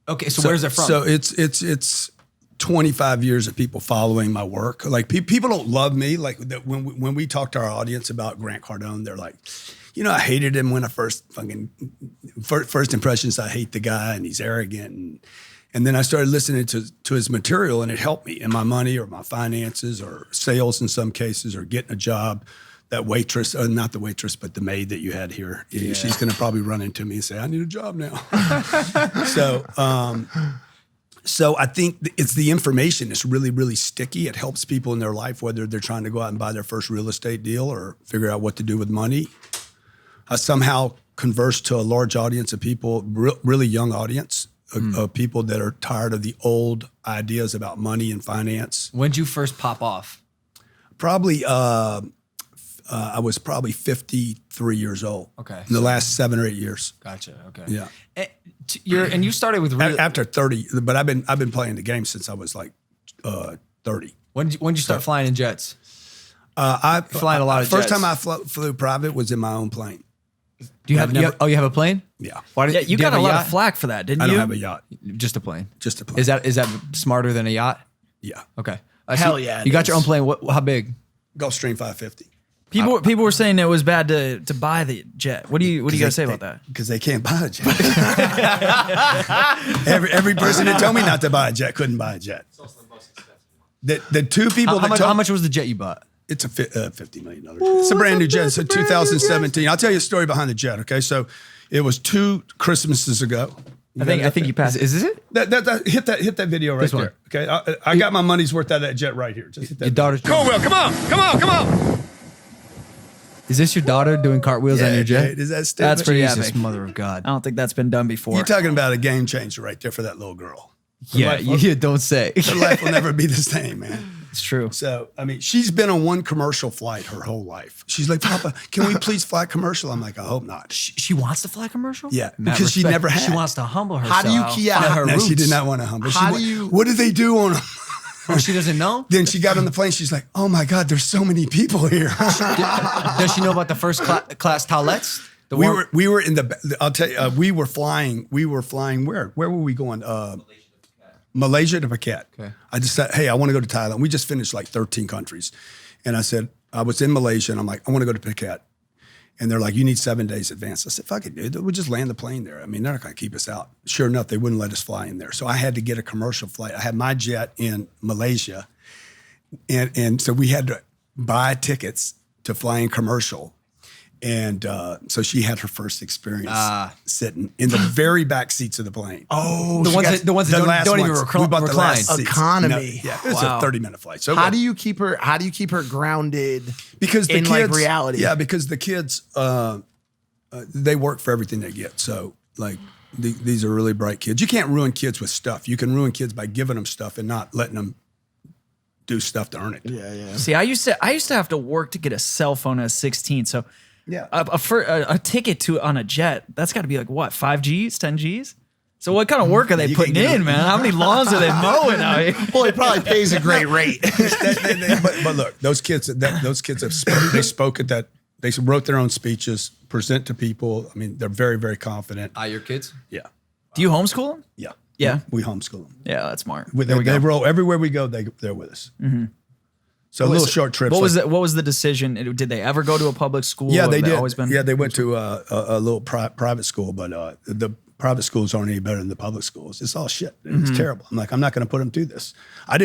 Speaker 2: Okay, so where's it from?
Speaker 1: So it's 25 years of people following my work. Like people don't love me. Like when we talk to our audience about Grant Cardone, they're like, I hated him when I first impressions. I hate the guy and he's arrogant. And then I started listening to his material and it helped me in my money or my finances or sales in some cases or getting a job. That waitress, not the waitress, but the maid that you had here, she's going to probably run into me and say, I need a job now. So I think it's the information. It's really, really sticky. It helps people in their life, whether they're trying to go out and buy their first real estate deal or figure out what to do with money. I somehow converse to a large audience of people, really young audience of people that are tired of the old ideas about money and finance.
Speaker 2: When'd you first pop off?
Speaker 1: Probably I was probably 53 years old.
Speaker 2: Okay.
Speaker 1: In the last 7 or 8 years.
Speaker 2: Gotcha. Okay.
Speaker 1: Yeah.
Speaker 2: And you started with
Speaker 1: After 30, but I've been playing the game since I was like 30.
Speaker 2: when did you start flying in jets?
Speaker 1: Flying
Speaker 2: a lot of
Speaker 1: first
Speaker 2: jets.
Speaker 1: time I flew private was in my own plane.
Speaker 2: Do you have, you have a plane?
Speaker 1: Yeah.
Speaker 2: Why did,
Speaker 4: Yeah, you
Speaker 2: do
Speaker 4: got
Speaker 2: have
Speaker 4: a lot
Speaker 2: yacht?
Speaker 4: of flack for that, didn't
Speaker 1: I
Speaker 4: you?
Speaker 1: don't have a yacht,
Speaker 2: Just a plane.
Speaker 1: just a plane.
Speaker 2: Is that smarter than a yacht?
Speaker 1: Yeah.
Speaker 2: Okay.
Speaker 3: Hell yeah, it
Speaker 2: You got your
Speaker 3: is.
Speaker 2: own plane. What? How big?
Speaker 1: Gulfstream 550.
Speaker 4: People were saying it was bad to buy the jet. What do you guys say about that?
Speaker 1: Because they can't buy a jet. every person that told me not to buy a jet couldn't buy a jet. The two people
Speaker 2: How much was the jet you bought?
Speaker 1: It's a $50 million jet. It's a brand new jet. It's a 2017. I'll tell you a story behind the jet. Okay, so it was 2 Christmases ago.
Speaker 4: I think you passed.
Speaker 2: Is this it?
Speaker 1: Hit that video right
Speaker 2: This one.
Speaker 1: there. Okay, I got my money's worth out of that jet right here. Just hit that.
Speaker 2: Your daughter's.
Speaker 1: Colwell, come on.
Speaker 2: Is this your daughter doing cartwheels on your jet?
Speaker 1: Is that stupid?
Speaker 4: That's pretty
Speaker 2: Jesus,
Speaker 4: epic.
Speaker 2: mother of God.
Speaker 4: I don't think that's been done before.
Speaker 1: You're talking about a game changer right there for that little girl.
Speaker 2: Yeah, you don't say.
Speaker 1: Her life will never be the same, man.
Speaker 4: It's true.
Speaker 1: So, I mean, she's been on one commercial flight her whole life. She's like, Papa, can we please fly commercial? I'm like, I hope not.
Speaker 2: She wants to fly commercial?
Speaker 1: Yeah,
Speaker 2: Mad
Speaker 1: because she
Speaker 2: respect.
Speaker 1: never had.
Speaker 2: She wants to humble herself.
Speaker 3: How do you keep
Speaker 2: Find her
Speaker 1: No, she
Speaker 2: roots.
Speaker 1: did not want to humble.
Speaker 3: How
Speaker 1: She
Speaker 3: do you-
Speaker 1: What do they do on them?
Speaker 2: Oh, she doesn't know?
Speaker 1: Then she got on the plane. She's like, oh my God, there's so many people here.
Speaker 2: Does she know about the first class toilets? The
Speaker 1: we
Speaker 2: warm-
Speaker 1: were in the, I'll tell you, we were flying where? Where were we going? Malaysia to Phuket.
Speaker 2: Okay.
Speaker 1: I just said, hey, I want to go to Thailand. We just finished like 13 countries. And I said, I was in Malaysia and I'm like, I want to go to Phuket. And they're like, you need 7 days advance. I said, fuck it, dude. We'll just land the plane there. I mean, they're not going to keep us out. Sure enough, they wouldn't let us fly in there. So I had to get a commercial flight. I had my jet in Malaysia. And so we had to buy tickets to fly in commercial. And so she had her first experience sitting in the very back seats of the plane.
Speaker 2: Oh, the ones that don't even
Speaker 1: We bought the
Speaker 2: recline.
Speaker 1: last seats.
Speaker 3: Economy.
Speaker 1: No, yeah, it was
Speaker 4: Wow.
Speaker 1: a 30-minute flight. So
Speaker 3: How do you keep her grounded?
Speaker 1: because the
Speaker 3: in,
Speaker 1: kids,
Speaker 3: like, reality?
Speaker 1: Yeah, because the kids, they work for everything they get. So like these are really bright kids. You can't ruin kids with stuff. You can ruin kids by giving them stuff and not letting them do stuff to earn it.
Speaker 3: Yeah.
Speaker 4: See, I used to have to work to get a cell phone at 16. So
Speaker 1: Yeah.
Speaker 4: a ticket on a jet, that's got to be like what, 5 G's, 10 G's? So what kind of work are they
Speaker 1: You
Speaker 4: putting
Speaker 1: can't get
Speaker 4: in, man? How many lawns are they mowing out here?
Speaker 3: Well, he probably pays a great rate.
Speaker 1: But look, those kids have they spoke at that. They wrote their own speeches, present to people. I mean, they're very, very confident.
Speaker 2: Your kids?
Speaker 1: Yeah,
Speaker 4: Do you homeschool them?
Speaker 1: yeah,
Speaker 4: Yeah.
Speaker 1: We homeschool them.
Speaker 4: Yeah, that's smart.
Speaker 1: They roll everywhere we go. They're with us. Mm-hmm. So little short trips.
Speaker 4: What was the decision? Did they ever go to a public school?
Speaker 1: Yeah,
Speaker 4: Or
Speaker 1: they
Speaker 4: have
Speaker 1: did.
Speaker 4: Always been.
Speaker 1: Yeah, they went to a little private school, but the private schools aren't any better than the public schools. It's all shit. It's terrible. I'm like, I'm not going to put them through this. I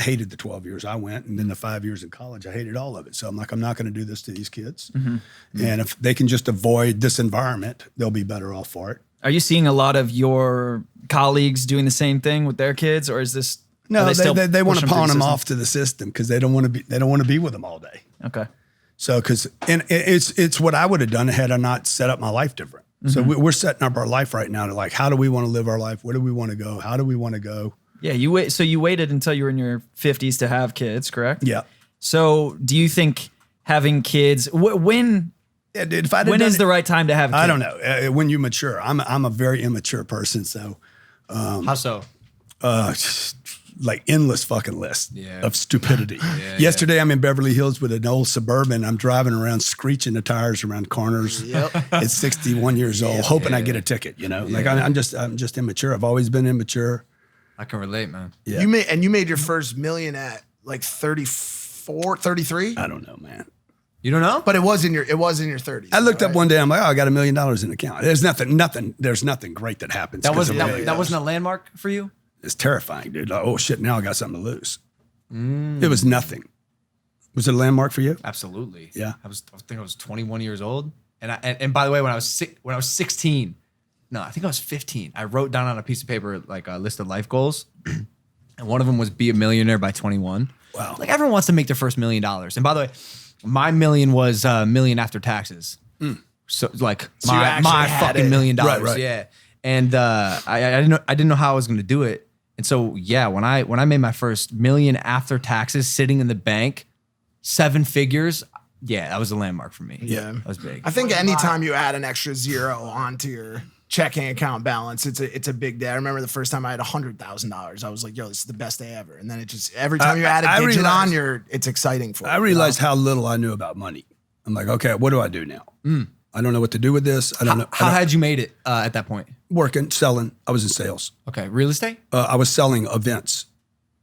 Speaker 1: hated the 12 years I went, and then the 5 years in college. I hated all of it. So I'm like, I'm not going to do this to these kids. And if they can just avoid this environment, they'll be better off for it.
Speaker 4: Are you seeing a lot of your colleagues doing the same thing with their kids, or is this?
Speaker 1: No,
Speaker 4: are still
Speaker 1: they want to
Speaker 4: pushing
Speaker 1: pawn
Speaker 4: through
Speaker 1: them
Speaker 4: the
Speaker 1: off to the system because they don't want to be with them all day.
Speaker 4: system? Okay.
Speaker 1: So it's what I would have done had I not set up my life different. So we're setting up our life right now to like, how do we want to live our life? Where do we want to go? How do we want to go?
Speaker 4: Yeah, you wait. So you waited until you were in your 50s to have kids, correct?
Speaker 1: Yeah.
Speaker 4: So do you think having kids when
Speaker 1: Yeah, dude, if I'd have
Speaker 4: when
Speaker 1: done
Speaker 4: is
Speaker 1: it-
Speaker 4: the right time to have kids?
Speaker 1: I don't know. When you mature, I'm a very immature person. So
Speaker 2: How so?
Speaker 1: like endless fucking list
Speaker 2: Yeah.
Speaker 1: of stupidity. Yesterday, I'm in Beverly Hills with an old Suburban. I'm driving around, screeching the tires around corners. It's 61 years old, hoping I get a ticket. You know, like I'm just immature. I've always been immature.
Speaker 2: I can relate, man.
Speaker 1: Yeah.
Speaker 3: You made your first million at like 34, 33?
Speaker 1: I don't know, man.
Speaker 2: You don't know?
Speaker 3: But it was in your 30s.
Speaker 1: I looked up one day. I'm like, oh, I got $1 million in the account. There's nothing. There's nothing great that happens.
Speaker 2: That
Speaker 1: 'cause
Speaker 2: was
Speaker 1: of $1 million.
Speaker 2: that wasn't a landmark for you?
Speaker 1: It's terrifying, dude. Like, oh shit, now I got something to lose. It was nothing. Was it a landmark for you?
Speaker 2: Absolutely.
Speaker 1: Yeah.
Speaker 2: I think I was 21 years old, and by the way, when I was 16, no, I think I was 15. I wrote down on a piece of paper like a list of life goals, and one of them was be a millionaire by 21.
Speaker 1: Wow.
Speaker 2: Like everyone wants to make their first $1 million. And by the way, my million was a million after taxes. So like
Speaker 3: you
Speaker 2: my
Speaker 3: actually had
Speaker 2: fucking
Speaker 3: it.
Speaker 2: $1 million.
Speaker 1: Right.
Speaker 2: Yeah. And I didn't know how I was going to do it. And so yeah, when I made my first $1 million after taxes sitting in the bank, 7 figures, Yeah, that was a landmark for me.
Speaker 3: Yeah.
Speaker 2: That was big.
Speaker 3: I think anytime you add an extra zero onto your checking account balance, it's a big day. I remember the first time I had $100,000. I was like, yo, this is the best day ever. And then it just, every time you add a digit on, it's exciting for you.
Speaker 1: I realized how little I knew about money. I'm like, okay, what do I do now? I don't know what to do with this. I don't know.
Speaker 2: How had you made it at that point?
Speaker 1: Working, selling. I was in sales.
Speaker 2: Okay, real estate?
Speaker 1: I was selling events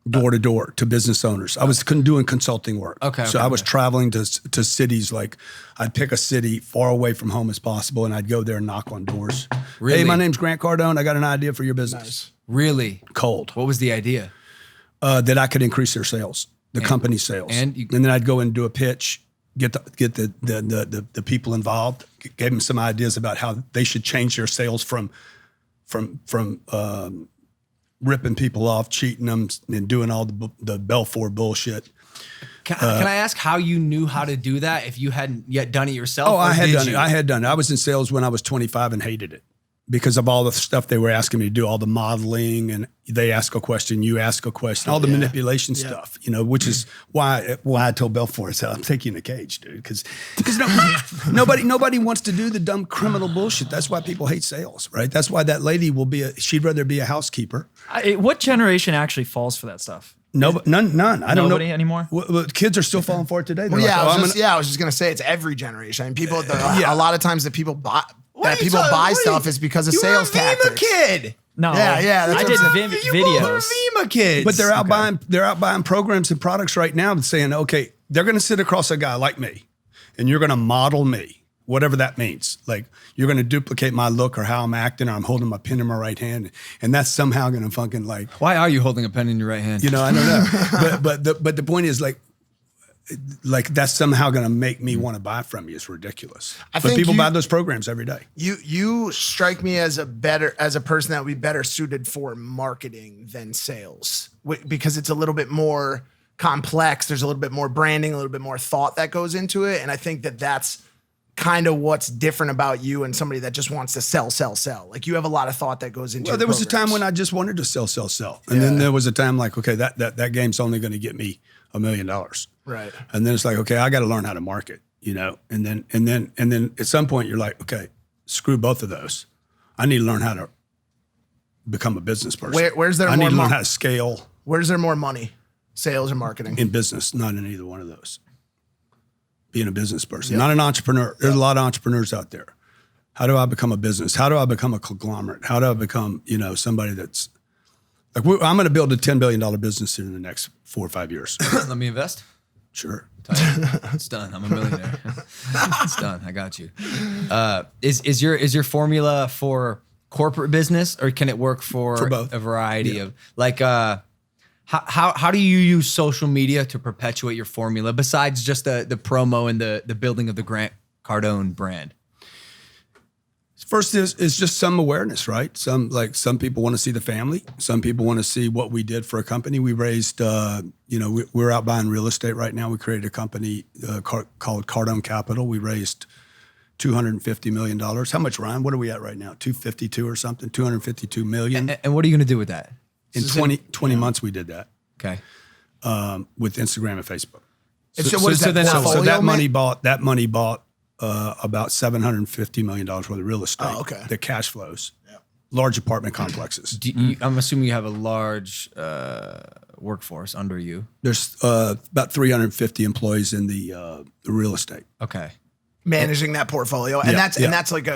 Speaker 1: door to door to business owners. I was doing consulting work. So I was traveling to cities. Like I'd pick a city far away from home as possible, and I'd go there and knock on doors.
Speaker 2: Really?
Speaker 1: Hey, my name's Grant Cardone. I got an idea for your business.
Speaker 3: Nice.
Speaker 2: Really?
Speaker 1: Cold.
Speaker 2: What was the idea?
Speaker 1: That I could increase their sales, the company's sales,
Speaker 2: and
Speaker 1: then I'd go and do a pitch, get the people involved, gave them some ideas about how they should change their sales from ripping people off, cheating them, and doing all the Belfour bullshit.
Speaker 2: Can I ask how you knew how to do that if you hadn't yet done it yourself?
Speaker 1: Oh, I had done it. I had done it. I was in sales when I was 25 and hated it because of all the stuff they were asking me to do, all the modeling, and they ask a question, you ask a question, all the manipulation stuff, which is why I told Belfour, I said, I'm taking the cage, dude, because nobody wants to do the dumb criminal bullshit. That's why people hate sales, right? That's why that lady she'd rather be a housekeeper.
Speaker 4: What generation actually falls for that stuff?
Speaker 1: None. I don't know.
Speaker 4: Nobody anymore?
Speaker 1: Well, kids are still falling for it today.
Speaker 3: Well, I was just gonna say it's every generation. I mean, people. A lot of times that people buy stuff is because of sales tactics.
Speaker 2: You were a Vima kid.
Speaker 4: No.
Speaker 3: Yeah. That's
Speaker 4: I did videos.
Speaker 2: Vima kids.
Speaker 1: But they're out buying programs and products right now and saying, okay, they're going to sit across a guy like me, and you're going to model me, whatever that means. Like you're going to duplicate my look or how I'm acting, or I'm holding my pen in my right hand, and that's somehow going to fucking like.
Speaker 2: Why are you holding a pen in your right hand?
Speaker 1: I don't know. but the point is like that's somehow going to make me want to buy from you. It's ridiculous. But people buy those programs every day.
Speaker 3: You strike me as a person that would be better suited for marketing than sales, because it's a little bit more complex. There's a little bit more branding, a little bit more thought that goes into it. And I think that's kind of what's different about you and somebody that just wants to sell. Like you have a lot of thought that goes into it.
Speaker 1: Well, there was a time when I just wanted to sell. And then there was a time like, okay, that game's only going to get me $1 million.
Speaker 3: Right.
Speaker 1: And then it's like, okay, I got to learn how to market, and then at some point you're like, okay, screw both of those. I need to learn how to become a business person.
Speaker 3: Where's there
Speaker 1: I
Speaker 3: more
Speaker 1: need to learn
Speaker 3: money?
Speaker 1: how to scale.
Speaker 3: Where's there more money? Sales or marketing?
Speaker 1: In business, not in either one of those. Being a business person, not an entrepreneur. There's a lot of entrepreneurs out there. How do I become a business? How do I become a conglomerate? How do I become, somebody that's like, I'm going to build a $10 billion business in the next 4 or 5 years.
Speaker 2: Let me invest.
Speaker 1: Sure.
Speaker 2: It's done. I'm a millionaire. It's done. I got you. Is your formula for corporate business, or can it work for
Speaker 1: both?
Speaker 2: A variety of like how do you use social media to perpetuate your formula besides just the promo and the building of the Grant Cardone brand?
Speaker 1: First is just some awareness, right? Some people want to see the family. Some people want to see what we did for a company. We raised, we're out buying real estate right now. We created a company called Cardone Capital. We raised $250 million. How much, Ryan? What are we at right now? 252 or something? 252 million.
Speaker 2: And what are you going to do with that?
Speaker 1: In 20 months, we did that.
Speaker 2: Okay.
Speaker 1: With Instagram and Facebook.
Speaker 3: So
Speaker 1: that money bought about $750 million worth of real estate.
Speaker 3: Oh, okay.
Speaker 1: The cash flows. Yeah. Large apartment complexes.
Speaker 2: I'm assuming you have a large workforce under you.
Speaker 1: There's about 350 employees in the real estate.
Speaker 2: Okay.
Speaker 3: Managing that portfolio. And that's like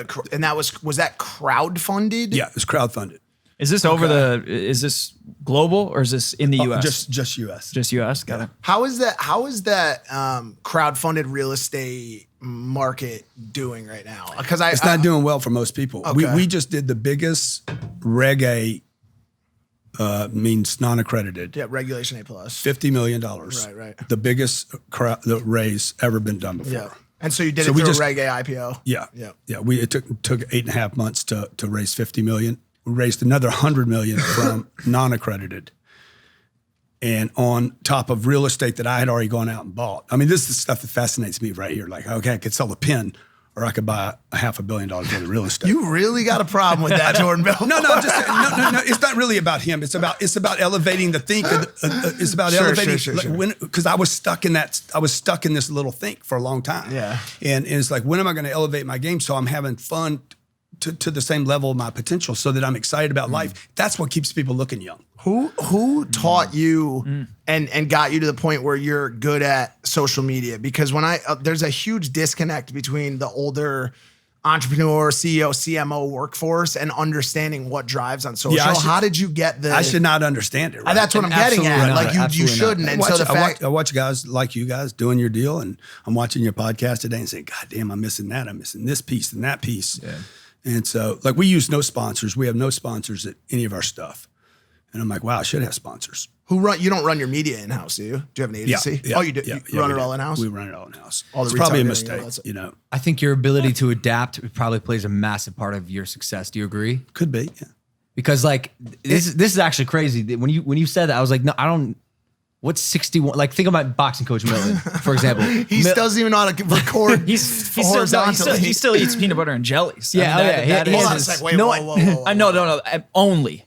Speaker 3: was that crowdfunded?
Speaker 1: Yeah, it's crowdfunded.
Speaker 4: Is this is this global, or is this in the US?
Speaker 1: Just US.
Speaker 4: Just US. Got it.
Speaker 3: How is that crowdfunded real estate market doing right now? Because
Speaker 1: it's not doing well for most people.
Speaker 3: Okay.
Speaker 1: We just did the biggest Reg A, means non-accredited.
Speaker 3: Yeah, Regulation A+.
Speaker 1: $50 million.
Speaker 3: Right.
Speaker 1: The biggest raise ever been done before.
Speaker 3: Yeah. And so you did it through a Reg A IPO?
Speaker 1: Yeah. It took 8.5 months to raise $50 million. We raised another $100 million from non-accredited, and on top of real estate that I had already gone out and bought. I mean, this is the stuff that fascinates me right here. Like, okay, I could sell a pen or I could buy a $500 million worth of real estate.
Speaker 3: You really got a problem with that, Jordan Bill.
Speaker 1: No. It's not really about him. It's about elevating the think. It's about elevating.
Speaker 3: Sure.
Speaker 1: Because I was stuck in this little think for a long time.
Speaker 3: Yeah.
Speaker 1: And it's like, when am I going to elevate my game so I'm having fun to the same level of my potential, so that I'm excited about life? That's what keeps people looking young.
Speaker 3: Who taught you and got you to the point where you're good at social media? Because when there's a huge disconnect between the older entrepreneur, CEO, CMO workforce and understanding what drives on social. How did you get the?
Speaker 1: I should not understand it. Right?
Speaker 3: That's what I'm getting at.
Speaker 1: Not.
Speaker 3: Like you shouldn't. And so the fact
Speaker 1: I watch guys like you guys doing your deal, and I'm watching your podcast today and saying, God damn, I'm missing that. I'm missing this piece and that piece. Yeah. And so, like, we use no sponsors. We have no sponsors at any of our stuff. And I'm like, wow, I should have sponsors.
Speaker 3: You don't run your media in-house, do you? Do you have an agency?
Speaker 1: Yeah,
Speaker 3: oh, you do?
Speaker 1: Yeah,
Speaker 3: you run it all in-house?
Speaker 1: We run it all in-house.
Speaker 3: All the
Speaker 1: it's probably a
Speaker 3: retailing,
Speaker 1: mistake,
Speaker 2: I think your ability to adapt probably plays a massive part of your success. Do you agree?
Speaker 1: Could be, yeah.
Speaker 2: Because like this is actually crazy. When you said that, I was like, no, I don't. What's 61? Like, think about boxing coach Milton, for example.
Speaker 3: He doesn't even know how to record.
Speaker 4: he still eats peanut butter and jellies.
Speaker 2: Yeah,
Speaker 3: Hold on a sec. Wait, whoa.
Speaker 4: No. Only.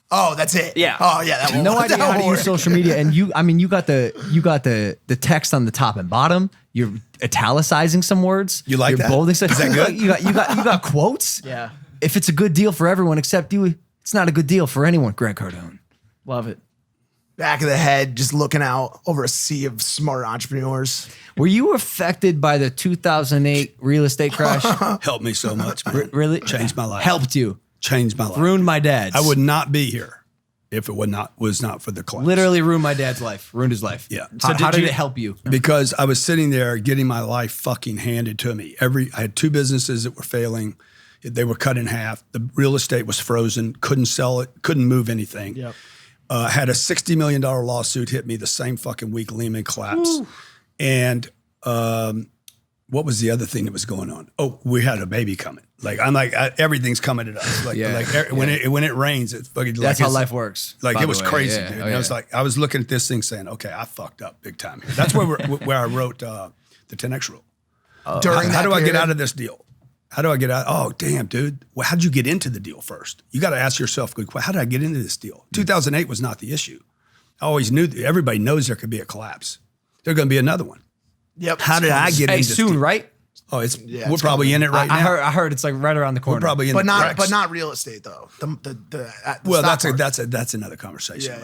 Speaker 3: Oh, that's it.
Speaker 4: Yeah.
Speaker 3: Oh, yeah. That won't
Speaker 2: No
Speaker 3: work.
Speaker 2: idea how to use social media, and you got the text on the top and bottom. You're italicizing some words.
Speaker 1: You like
Speaker 2: You're
Speaker 1: that?
Speaker 2: bolding stuff.
Speaker 1: Is that good?
Speaker 2: You got quotes.
Speaker 4: Yeah.
Speaker 2: If it's a good deal for everyone except you, it's not a good deal for anyone. Grant Cardone.
Speaker 4: Love it.
Speaker 3: Back of the head, just looking out over a sea of smart entrepreneurs.
Speaker 2: Were you affected by the 2008 real estate crash?
Speaker 1: Helped me so much, man.
Speaker 2: Really?
Speaker 1: Changed my life.
Speaker 2: Helped you.
Speaker 1: Changed my life.
Speaker 2: Ruined my dad's.
Speaker 1: I would not be here if it was not for the collapse.
Speaker 2: Literally ruined my dad's life. Ruined his life.
Speaker 1: Yeah.
Speaker 2: How did it help you?
Speaker 1: Because I was sitting there getting my life fucking handed to me. I had 2 businesses that were failing. They were cut in half. The real estate was frozen. Couldn't sell it. Couldn't move anything.
Speaker 3: Yep.
Speaker 1: Had a $60 million lawsuit hit me the same fucking week Lehman collapsed. Ooh. And what was the other thing that was going on? Oh, we had a baby coming. Like, I'm like, everything's coming at us. Like, when it rains, it's fucking.
Speaker 2: That's how life works.
Speaker 1: Like, it was crazy, dude. And I was like, I was looking at this thing saying, okay, I fucked up big time here. That's where I wrote the 10X rule. How do I get out of this deal? How do I get out? Oh, damn, dude. Well, how'd you get into the deal first? You got to ask yourself, how did I get into this deal? 2008 was not the issue. I always knew everybody knows there could be a collapse. There's going to be another one.
Speaker 3: Yep.
Speaker 1: How did I get into this
Speaker 2: soon,
Speaker 1: deal?
Speaker 2: right?
Speaker 1: Oh, we're probably in it right now.
Speaker 2: I heard it's like right around the corner.
Speaker 1: We're probably in
Speaker 3: but
Speaker 1: it.
Speaker 3: But not real estate though.
Speaker 1: Well, that's another conversation.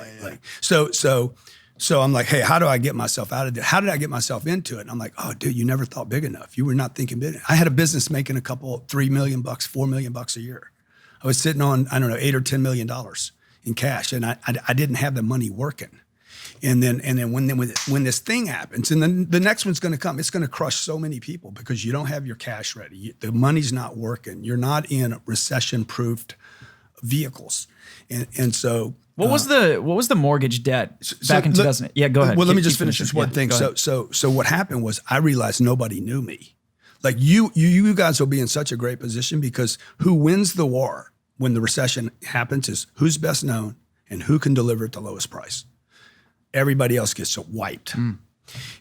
Speaker 1: So I'm like, hey, how do I get myself out of there? How did I get myself into it? And I'm like, oh, dude, you never thought big enough. You were not thinking big enough. I had a business making $3 million, $4 million a year. I was sitting on, I don't know, $8 or $10 million in cash, and I didn't have the money working. And then when this thing happens, and then the next one's going to come, it's going to crush so many people because you don't have your cash ready. The money's not working. You're not in recession-proofed vehicles, and so.
Speaker 4: What was the mortgage debt back in 2000? Yeah, go ahead.
Speaker 1: Well, let me just finish this one thing. So what happened was I realized nobody knew me. Like you guys will be in such a great position because who wins the war when the recession happens is who's best known and who can deliver at the lowest price. Everybody else gets wiped.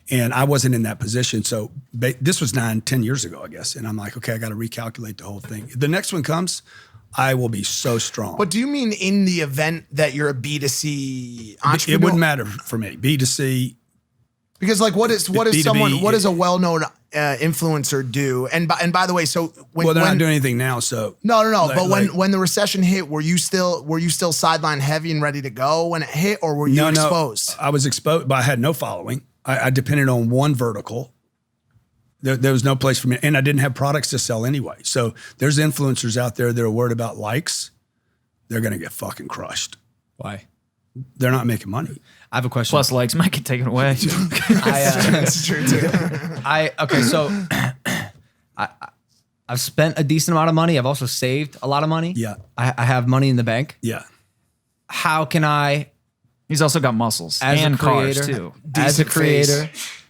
Speaker 1: And I wasn't in that position. So this was 9-10 years ago, I guess. And I'm like, okay, I got to recalculate the whole thing. The next one comes, I will be so strong.
Speaker 3: But do you mean in the event that you're a B2C entrepreneur?
Speaker 1: It wouldn't matter for me. B2C.
Speaker 3: Because like what is
Speaker 1: B2B,
Speaker 3: someone, what does a well-known influencer do? And by the way, so
Speaker 1: they're not doing anything now. So
Speaker 3: no. But when the recession hit, were you still sideline heavy and ready to go when it hit, or were you exposed?
Speaker 1: I was exposed, but I had no following. I depended on one vertical. There was no place for me, and I didn't have products to sell anyway. So there's influencers out there that are worried about likes. They're going to get fucking crushed.
Speaker 2: Why?
Speaker 1: They're not making money.
Speaker 2: I have a question.
Speaker 4: Plus likes might get taken away.
Speaker 3: That's true too.
Speaker 2: So I've spent a decent amount of money. I've also saved a lot of money.
Speaker 1: Yeah.
Speaker 2: I have money in the bank.
Speaker 1: Yeah.
Speaker 2: How can I,
Speaker 4: He's also got muscles
Speaker 2: as
Speaker 4: and
Speaker 2: a creator,
Speaker 4: cars too.
Speaker 2: as a
Speaker 3: Decent
Speaker 2: creator,
Speaker 3: face.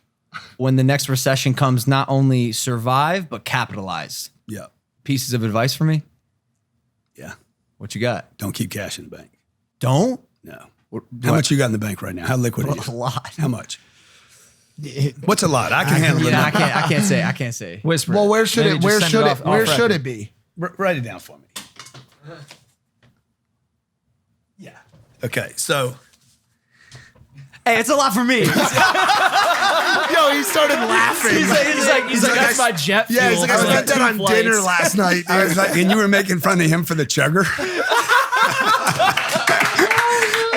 Speaker 2: when the next recession comes, not only survive but capitalize?
Speaker 1: Yeah.
Speaker 2: Pieces of advice for me?
Speaker 1: Yeah.
Speaker 2: What you got?
Speaker 1: Don't keep cash in the bank.
Speaker 2: Don't?
Speaker 1: No. How much you got in the bank right now? How liquid are you?
Speaker 2: A lot.
Speaker 1: How much? What's a lot? I can handle it.
Speaker 2: Yeah, I can't say.
Speaker 4: Whisper.
Speaker 3: Well, where should
Speaker 4: Maybe
Speaker 3: it?
Speaker 4: just
Speaker 3: Where
Speaker 4: send
Speaker 3: should it?
Speaker 4: off
Speaker 3: Where should
Speaker 4: record.
Speaker 3: it be?
Speaker 1: Write it down for me. Yeah. Okay. So.
Speaker 2: Hey, it's a lot for me.
Speaker 3: Yo, he started laughing.
Speaker 4: He's like, that's my jet fuel.
Speaker 3: Yeah, he's like, I
Speaker 4: for
Speaker 3: spent that
Speaker 4: 2
Speaker 3: on
Speaker 4: flights."
Speaker 3: dinner last night.
Speaker 1: I was like, and you were making fun of him for the chugger.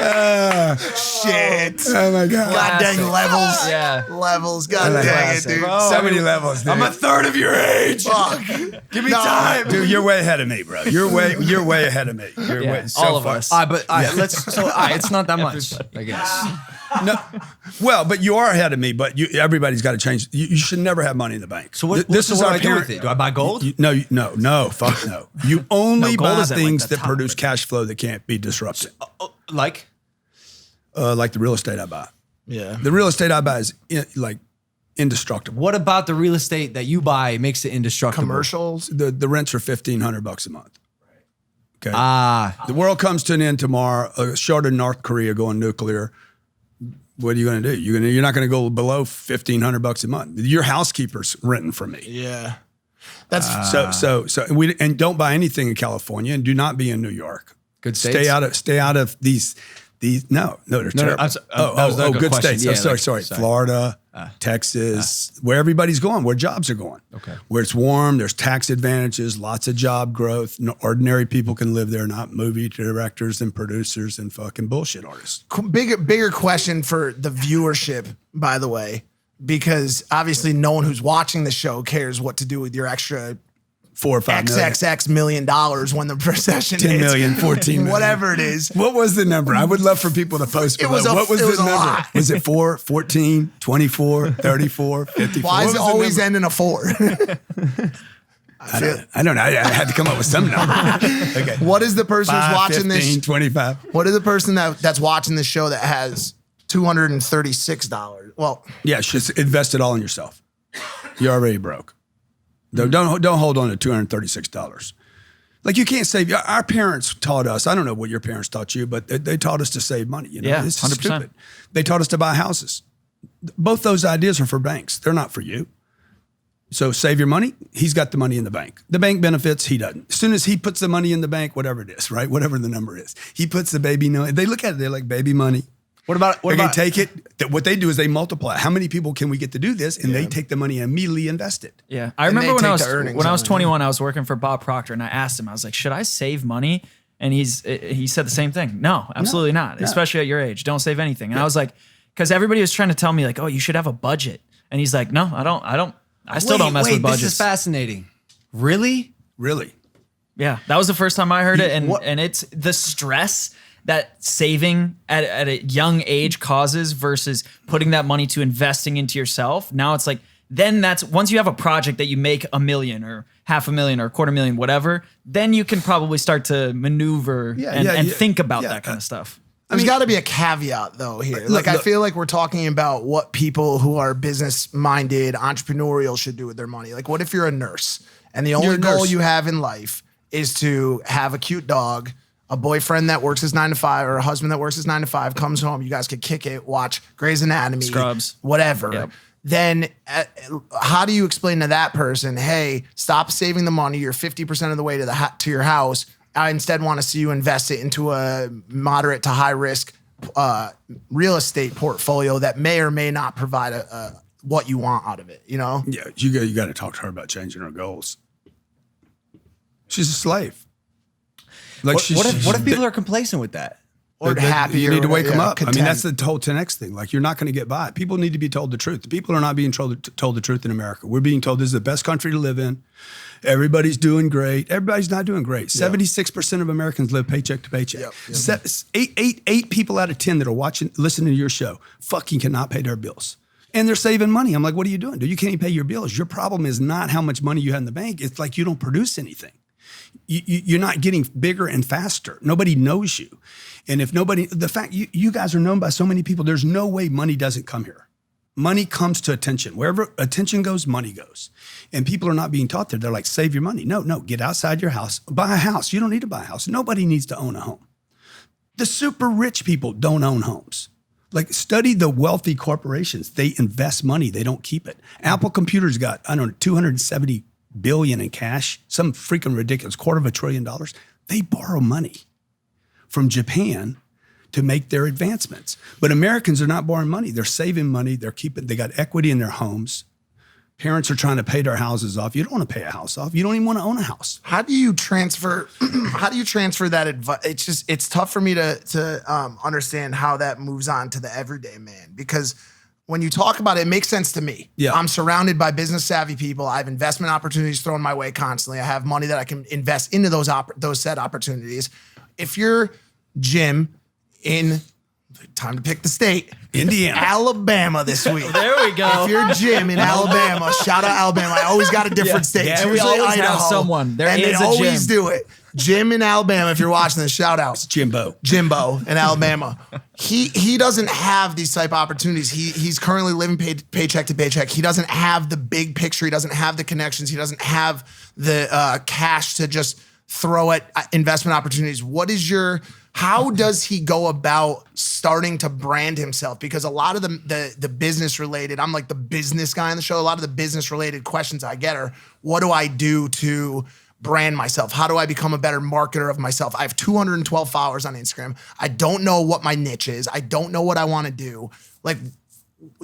Speaker 3: Shit.
Speaker 1: Oh my god.
Speaker 3: God dang levels.
Speaker 4: Yeah.
Speaker 3: Levels. God
Speaker 1: like
Speaker 3: dang it,
Speaker 1: classic.
Speaker 3: dude.
Speaker 2: Bro.
Speaker 1: So many levels, dude.
Speaker 2: I'm a third of your age.
Speaker 3: Fuck.
Speaker 2: Give me time.
Speaker 1: Dude, you're way ahead of me, bro. You're way ahead of me. You're
Speaker 4: Yeah,
Speaker 1: way, so
Speaker 4: all of
Speaker 1: far.
Speaker 4: us.
Speaker 2: All right, but all right, it's not that much, I guess.
Speaker 1: No, well, but you are ahead of me. But everybody's got to change. You should never have money in the bank.
Speaker 2: So what?
Speaker 1: This
Speaker 2: so
Speaker 1: is
Speaker 2: what
Speaker 1: our
Speaker 2: do I do with
Speaker 1: parent.
Speaker 2: it? Do I buy gold?
Speaker 1: No, fuck no. You only
Speaker 4: No, gold
Speaker 1: buy
Speaker 4: is at, like,
Speaker 1: things
Speaker 4: the
Speaker 1: that
Speaker 4: top
Speaker 1: produce
Speaker 4: of it.
Speaker 1: cash flow that can't be disrupted.
Speaker 2: Like?
Speaker 1: Like the real estate I buy.
Speaker 3: Yeah.
Speaker 1: The real estate I buy is like indestructible.
Speaker 2: What about the real estate that you buy makes it indestructible?
Speaker 3: Commercials.
Speaker 1: The rents are $1,500 a month. Okay.
Speaker 2: Ah,
Speaker 1: The world comes to an end tomorrow. Short of North Korea going nuclear. What are you going to do? You're not going to go below $1,500 a month. Your housekeeper's renting from me.
Speaker 3: Yeah. That's
Speaker 1: So don't buy anything in California, and do not be in New York.
Speaker 2: good states.
Speaker 1: Stay out of these. No, they're terrible.
Speaker 2: I'm so- that was a good
Speaker 1: good
Speaker 2: question.
Speaker 1: states.
Speaker 2: Yeah,
Speaker 1: Sorry. Florida, Texas, where everybody's going, where jobs are going.
Speaker 2: Okay.
Speaker 1: Where it's warm, there's tax advantages, lots of job growth. No, ordinary people can live there, not movie directors and producers and fucking bullshit artists.
Speaker 3: bigger question for the viewership, by the way, because obviously no one who's watching the show cares what to do with your extra
Speaker 1: 4 or 5 million.
Speaker 3: XXX $million when the recession
Speaker 1: 10
Speaker 3: hits.
Speaker 1: million, 14 million.
Speaker 3: Whatever it is.
Speaker 1: What was the number? I would love for people to post below. What was the number?
Speaker 3: lot.
Speaker 1: Was it 4, 14, 24, 34, 54?
Speaker 3: Why
Speaker 1: What
Speaker 3: is it
Speaker 1: was the
Speaker 3: always
Speaker 1: number?
Speaker 3: end in a 4?
Speaker 1: I don't know. I had to come up with some number. Okay.
Speaker 3: What is the person who's
Speaker 1: 5,
Speaker 3: watching
Speaker 1: 15,
Speaker 3: this?
Speaker 1: 25.
Speaker 3: What is the person that's watching this show that has $236? Well,
Speaker 1: Yeah, just invest it all in yourself. You're already broke. Don't hold on to $236. Like you can't save. Our parents taught us. I don't know what your parents taught you, but they taught us to save money. You know,
Speaker 4: Yeah,
Speaker 1: it's
Speaker 4: 100%.
Speaker 1: stupid. They taught us to buy houses. Both those ideas are for banks. They're not for you. So save your money. He's got the money in the bank. The bank benefits. He doesn't. As soon as he puts the money in the bank, whatever it is, right? Whatever the number is, he puts the baby. They look at it. They're like baby money.
Speaker 2: What about
Speaker 1: They're going to take it. What they do is they multiply. How many people can we get to do this? And they take the money and immediately invest it.
Speaker 4: Yeah, I
Speaker 3: And
Speaker 4: remember
Speaker 3: they
Speaker 4: when
Speaker 3: take the earnings
Speaker 4: I was
Speaker 3: on it,
Speaker 4: 21, I was working for Bob Proctor, and I asked him, I was like, "Should I save money?" And he said the same thing. No, absolutely not. Especially at your age, don't save anything. And I was like, because everybody was trying to tell me like, "Oh, you should have a budget," and he's like, "No, I don't. I still don't mess with budgets."
Speaker 2: This is fascinating. Really?
Speaker 1: Really?
Speaker 4: Yeah, that was the first time I heard it, and
Speaker 2: what-
Speaker 4: and it's the stress that saving at a young age causes versus putting that money to investing into yourself. Now it's like, then that's once you have a project that you make $1 million or $500,000 or $250,000, whatever, then you can probably start to maneuver and think about that kind of stuff.
Speaker 3: there's got to be a caveat though here. Like I feel like we're talking about what people who are business minded, entrepreneurial should do with their money. Like what if you're a nurse and the only
Speaker 1: You're a
Speaker 3: goal
Speaker 1: nurse.
Speaker 3: you have in life is to have a cute dog, a boyfriend that works his 9 to 5 or a husband that works his 9 to 5 comes home, you guys could kick it, watch Grey's Anatomy,
Speaker 4: Scrubs.
Speaker 3: whatever.
Speaker 4: Yep.
Speaker 3: Then how do you explain to that person, hey, stop saving the money. You're 50% of the way to your house. I instead want to see you invest it into a moderate to high risk real estate portfolio that may or may not provide what you want out of it, you know?
Speaker 1: Yeah, you got to talk to her about changing her goals. She's a slave. Like
Speaker 2: What if people are complacent with that?
Speaker 3: Or happy.
Speaker 1: You
Speaker 3: or
Speaker 1: need to wake them
Speaker 3: yeah,
Speaker 1: up. I mean,
Speaker 3: content.
Speaker 1: that's the whole 10X thing. Like, you're not going to get by. People need to be told the truth. The people are not being told the truth in America. We're being told this is the best country to live in. Everybody's doing great. Everybody's not doing great. 76% of Americans live paycheck to paycheck. Eight people out of 10 that are listening to your show fucking cannot pay their bills. And they're saving money. I'm like, what are you doing? Dude, you can't even pay your bills. Your problem is not how much money you have in the bank. It's like you don't produce anything. You're not getting bigger and faster. Nobody knows you. And if the fact you guys are known by so many people, there's no way money doesn't come here. Money comes to attention. Wherever attention goes, money goes. And people are not being taught that. They're like, save your money. No, get outside your house. Buy a house. You don't need to buy a house. Nobody needs to own a home. The super rich people don't own homes. Like, study the wealthy corporations. They invest money. They don't keep it. Apple Computers got, I don't know, 270 billion in cash, some freaking ridiculous, $250 billion. They borrow money from Japan to make their advancements. But Americans are not borrowing money. They're saving money. They got equity in their homes. Parents are trying to pay their houses off. You don't want to pay a house off. You don't even want to own a house.
Speaker 3: How do you transfer that advice? It's tough for me to understand how that moves on to the everyday man, because when you talk about it, it makes sense to me.
Speaker 1: Yeah.
Speaker 3: I'm surrounded by business savvy people. I have investment opportunities thrown my way constantly. I have money that I can invest into those said opportunities. If you're Jim in, time to pick the state,
Speaker 1: Indiana,
Speaker 3: Alabama this week.
Speaker 4: There we go.
Speaker 3: If you're Jim in Alabama, shout out Alabama. I always got a different state.
Speaker 4: Yeah,
Speaker 3: It's
Speaker 4: we
Speaker 3: usually
Speaker 4: always have
Speaker 3: Idaho,
Speaker 4: someone. There
Speaker 3: and
Speaker 4: is
Speaker 3: they
Speaker 4: a
Speaker 3: always
Speaker 4: Jim.
Speaker 3: do it. Jim in Alabama, if you're watching this, shout outs.
Speaker 1: Jimbo
Speaker 3: In Alabama. He doesn't have these type of opportunities. He's currently living paycheck to paycheck. He doesn't have the big picture. He doesn't have the connections. He doesn't have the cash to just throw at investment opportunities. How does he go about starting to brand himself? Because a lot of the business related, I'm like the business guy on the show. A lot of the business related questions I get are, what do I do to brand myself? How do I become a better marketer of myself? I have 212 followers on Instagram. I don't know what my niche is. I don't know what I want to do. Like,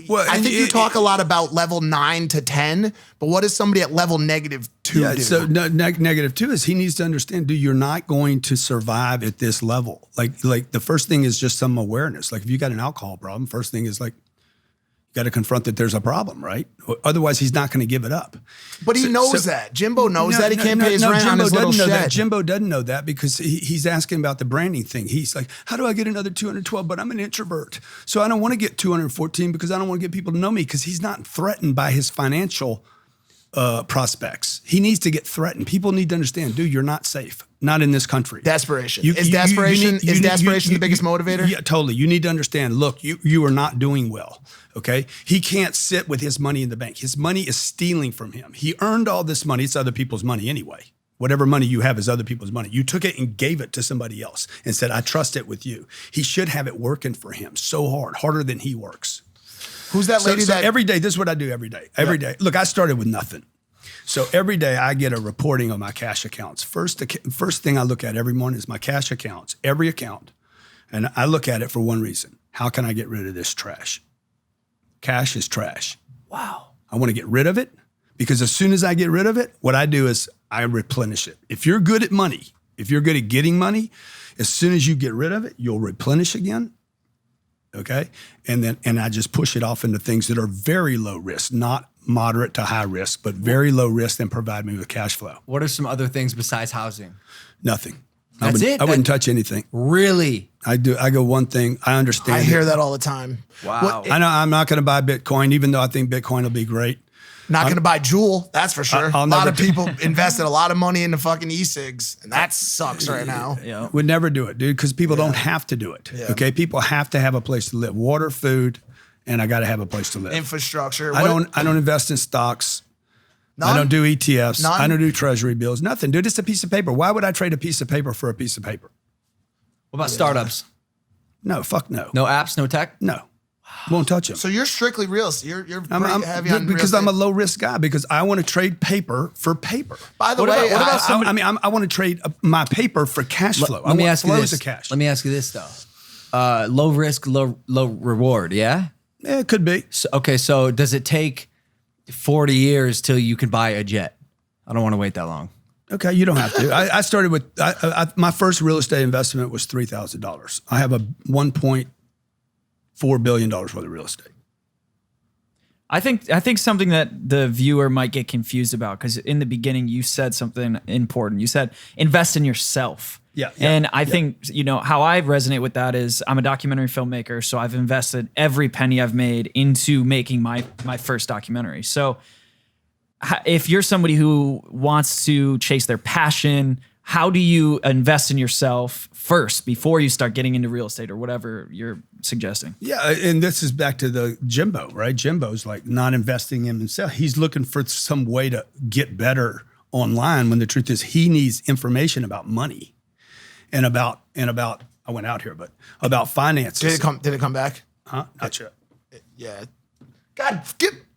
Speaker 1: Well,
Speaker 3: I think you talk a lot about level 9 to 10, but what does somebody at level -2 do?
Speaker 1: So -2 is he needs to understand, dude, you're not going to survive at this level. Like the first thing is just some awareness. Like if you got an alcohol problem, first thing is like, you got to confront that there's a problem, right? Otherwise, he's not going to give it up.
Speaker 3: But he knows that. Jimbo knows that. He can't pay his rent on his little shed.
Speaker 1: Jimbo doesn't know that because he's asking about the branding thing. He's like, how do I get another 212? But I'm an introvert. So I don't want to get 214 because I don't want to get people to know me, because he's not threatened by his financial prospects. He needs to get threatened. People need to understand, dude, you're not safe. Not in this country.
Speaker 3: Desperation. Is desperation the biggest motivator?
Speaker 1: Yeah, totally. You need to understand, look, you are not doing well, okay? He can't sit with his money in the bank. His money is stealing from him. He earned all this money. It's other people's money anyway. Whatever money you have is other people's money. You took it and gave it to somebody else and said, I trust it with you. He should have it working for him so hard, harder than he works.
Speaker 3: Who's that lady
Speaker 1: So
Speaker 3: that...
Speaker 1: every day, this is what I do every day. Every day. Look, I started with nothing. So every day I get a reporting on my cash accounts. First thing I look at every morning is my cash accounts, every account. And I look at it for one reason. How can I get rid of this trash? Cash is trash.
Speaker 4: Wow.
Speaker 1: I want to get rid of it, because as soon as I get rid of it, what I do is I replenish it. If you're good at money, if you're good at getting money, as soon as you get rid of it, you'll replenish again. Okay. And I just push it off into things that are very low risk, not moderate to high risk, but very low risk, and provide me with cash flow.
Speaker 2: What are some other things besides housing?
Speaker 1: Nothing.
Speaker 2: That's it?
Speaker 1: I wouldn't touch anything.
Speaker 2: Really?
Speaker 1: I go one thing. I understand.
Speaker 3: I hear that all the time.
Speaker 2: Wow.
Speaker 1: I know I'm not going to buy Bitcoin, even though I think Bitcoin will be great.
Speaker 3: Not going to buy Juul, that's for sure.
Speaker 1: I'll
Speaker 3: a lot
Speaker 1: never
Speaker 3: of people invested a lot of money into fucking e-cigs, and that sucks right now.
Speaker 4: Yeah.
Speaker 1: Would never do it, dude, because people don't have to do it.
Speaker 3: Yeah.
Speaker 1: Okay, people have to have a place to live, water, food, and I got to have a place to live.
Speaker 3: Infrastructure.
Speaker 1: I don't invest in stocks.
Speaker 3: None?
Speaker 1: I don't do ETFs.
Speaker 3: None?
Speaker 1: I don't do treasury bills. Nothing, dude. It's a piece of paper. Why would I trade a piece of paper for a piece of paper?
Speaker 2: What about startups?
Speaker 1: No, fuck no.
Speaker 2: No apps, no tech?
Speaker 1: No. Won't touch them.
Speaker 3: So you're strictly real estate. You're pretty heavy on
Speaker 1: because
Speaker 3: real
Speaker 1: I'm a
Speaker 3: estate.
Speaker 1: low risk guy, because I want to trade paper for paper.
Speaker 3: By the
Speaker 2: What
Speaker 3: way,
Speaker 2: about- what about somebody-
Speaker 1: I want to trade my paper for cash flow. I
Speaker 2: Let me
Speaker 1: want
Speaker 2: ask you
Speaker 1: flows
Speaker 2: this.
Speaker 1: of cash.
Speaker 2: Let me ask you this though. Low risk, low reward. Yeah.
Speaker 1: Yeah, it could be.
Speaker 2: So does it take 40 years till you can buy a jet? I don't want to wait that long.
Speaker 1: Okay, you don't have to. I started with my first real estate investment was $3,000. I have a $1.4 billion worth of real estate.
Speaker 4: I think something that the viewer might get confused about, because in the beginning you said something important. You said invest in yourself.
Speaker 1: Yeah.
Speaker 4: And I think, how I resonate with that is I'm a documentary filmmaker, so I've invested every penny I've made into making my first documentary. So if you're somebody who wants to chase their passion, how do you invest in yourself first before you start getting into real estate or whatever you're suggesting?
Speaker 1: Yeah, and this is back to the Jimbo, right? Jimbo's like not investing in himself. He's looking for some way to get better online, when the truth is he needs information about money and about I went out here, but about finances.
Speaker 3: Did it come back?
Speaker 1: Huh? Not yet.
Speaker 3: Yeah. God,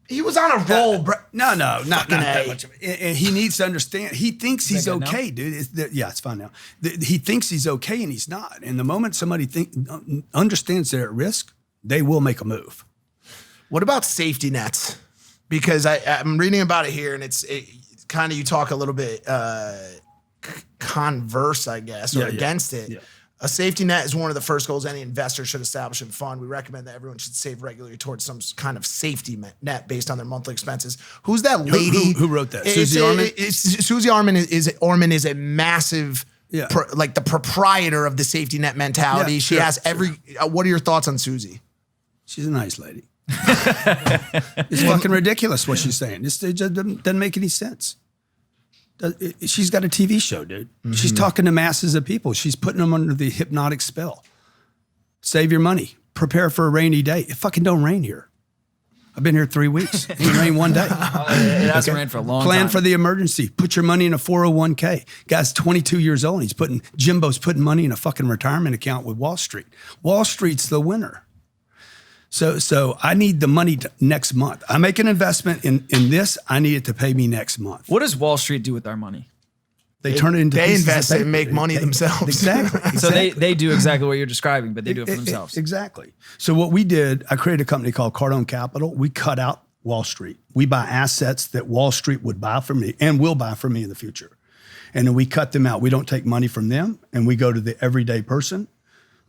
Speaker 3: he was on a roll, bro.
Speaker 1: No, not that
Speaker 3: A.
Speaker 1: much of it. And he needs to understand. He thinks he's
Speaker 4: good
Speaker 1: okay, dude. It's fine now. He thinks he's okay, and he's not. And the moment somebody understands they're at risk, they will make a move.
Speaker 3: What about safety nets? Because I'm reading about it here, and it's kind of, you talk a little bit converse, I guess, or against it.
Speaker 1: Yeah.
Speaker 3: A safety net is one of the first goals any investor should establish and fund. We recommend that everyone should save regularly towards some kind of safety net based on their monthly expenses. Who's that lady?
Speaker 1: Who wrote that? Susie Orman?
Speaker 3: Susie Orman is a massive, like the proprietor of the safety net mentality.
Speaker 1: Yeah,
Speaker 3: she has what are your thoughts on Susie?
Speaker 1: She's a nice lady. It's fucking ridiculous what she's saying. It just doesn't make any sense. She's got a TV show, dude. Mm-hmm. She's talking to masses of people. She's putting them under the hypnotic spell. Save your money. Prepare for a rainy day. It fucking don't rain here. I've been here 3 weeks. It ain't rained one day.
Speaker 4: It hasn't rained for a long time.
Speaker 1: Plan for the emergency. Put your money in a 401k. Guy's 22 years old. Jimbo's putting money in a fucking retirement account with Wall Street. Wall Street's the winner. So I need the money next month. I make an investment in this. I need it to pay me next month.
Speaker 4: What does Wall Street do with our money?
Speaker 1: They turn it into
Speaker 3: They
Speaker 1: pieces of
Speaker 3: invest it and
Speaker 1: paper.
Speaker 3: make money themselves.
Speaker 1: Exactly.
Speaker 4: So they do exactly what you're describing, but they do it for themselves.
Speaker 1: Exactly. So what we did, I created a company called Cardone Capital. We cut out Wall Street. We buy assets that Wall Street would buy from me and will buy from me in the future. And then we cut them out. We don't take money from them, and we go to the everyday person,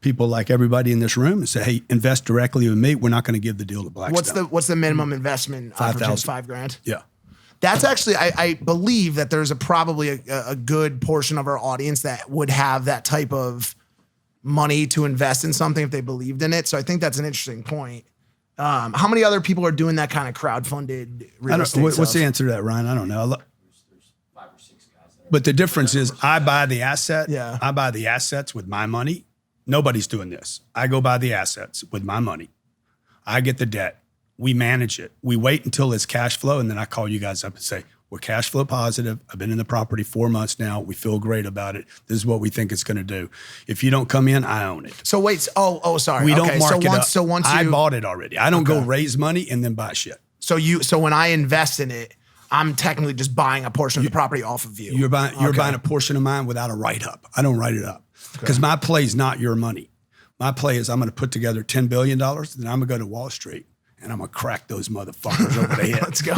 Speaker 1: people like everybody in this room, and say, hey, invest directly with me. We're not going to give the deal to Blackstone.
Speaker 3: What's the minimum investment?
Speaker 1: $5,000.
Speaker 3: $5,000.
Speaker 1: Yeah.
Speaker 3: That's actually, I believe that there's probably a good portion of our audience that would have that type of money to invest in something if they believed in it. So I think that's an interesting point. How many other people are doing that kind of crowdfunded real estate
Speaker 1: What's
Speaker 3: stuff?
Speaker 1: the answer to that, Ryan? I don't know. But the difference is I buy the asset.
Speaker 3: Yeah.
Speaker 1: I buy the assets with my money. Nobody's doing this. I go buy the assets with my money. I get the debt. We manage it. We wait until it's cash flow, and then I call you guys up and say, we're cash flow positive. I've been in the property 4 months now. We feel great about it. This is what we think it's going to do. If you don't come in, I own it.
Speaker 3: So wait, sorry.
Speaker 1: We don't mark it up.
Speaker 3: So once
Speaker 1: I bought it already. I don't go raise money and then buy shit.
Speaker 3: So when I invest in it, I'm technically just buying a portion of the property off of you.
Speaker 1: You're buying a portion of mine without a write-up. I don't write it up because my play is not your money. My play is I'm going to put together $10 billion, then I'm going to go to Wall Street and I'm going to crack those motherfuckers over the head.
Speaker 3: Let's go.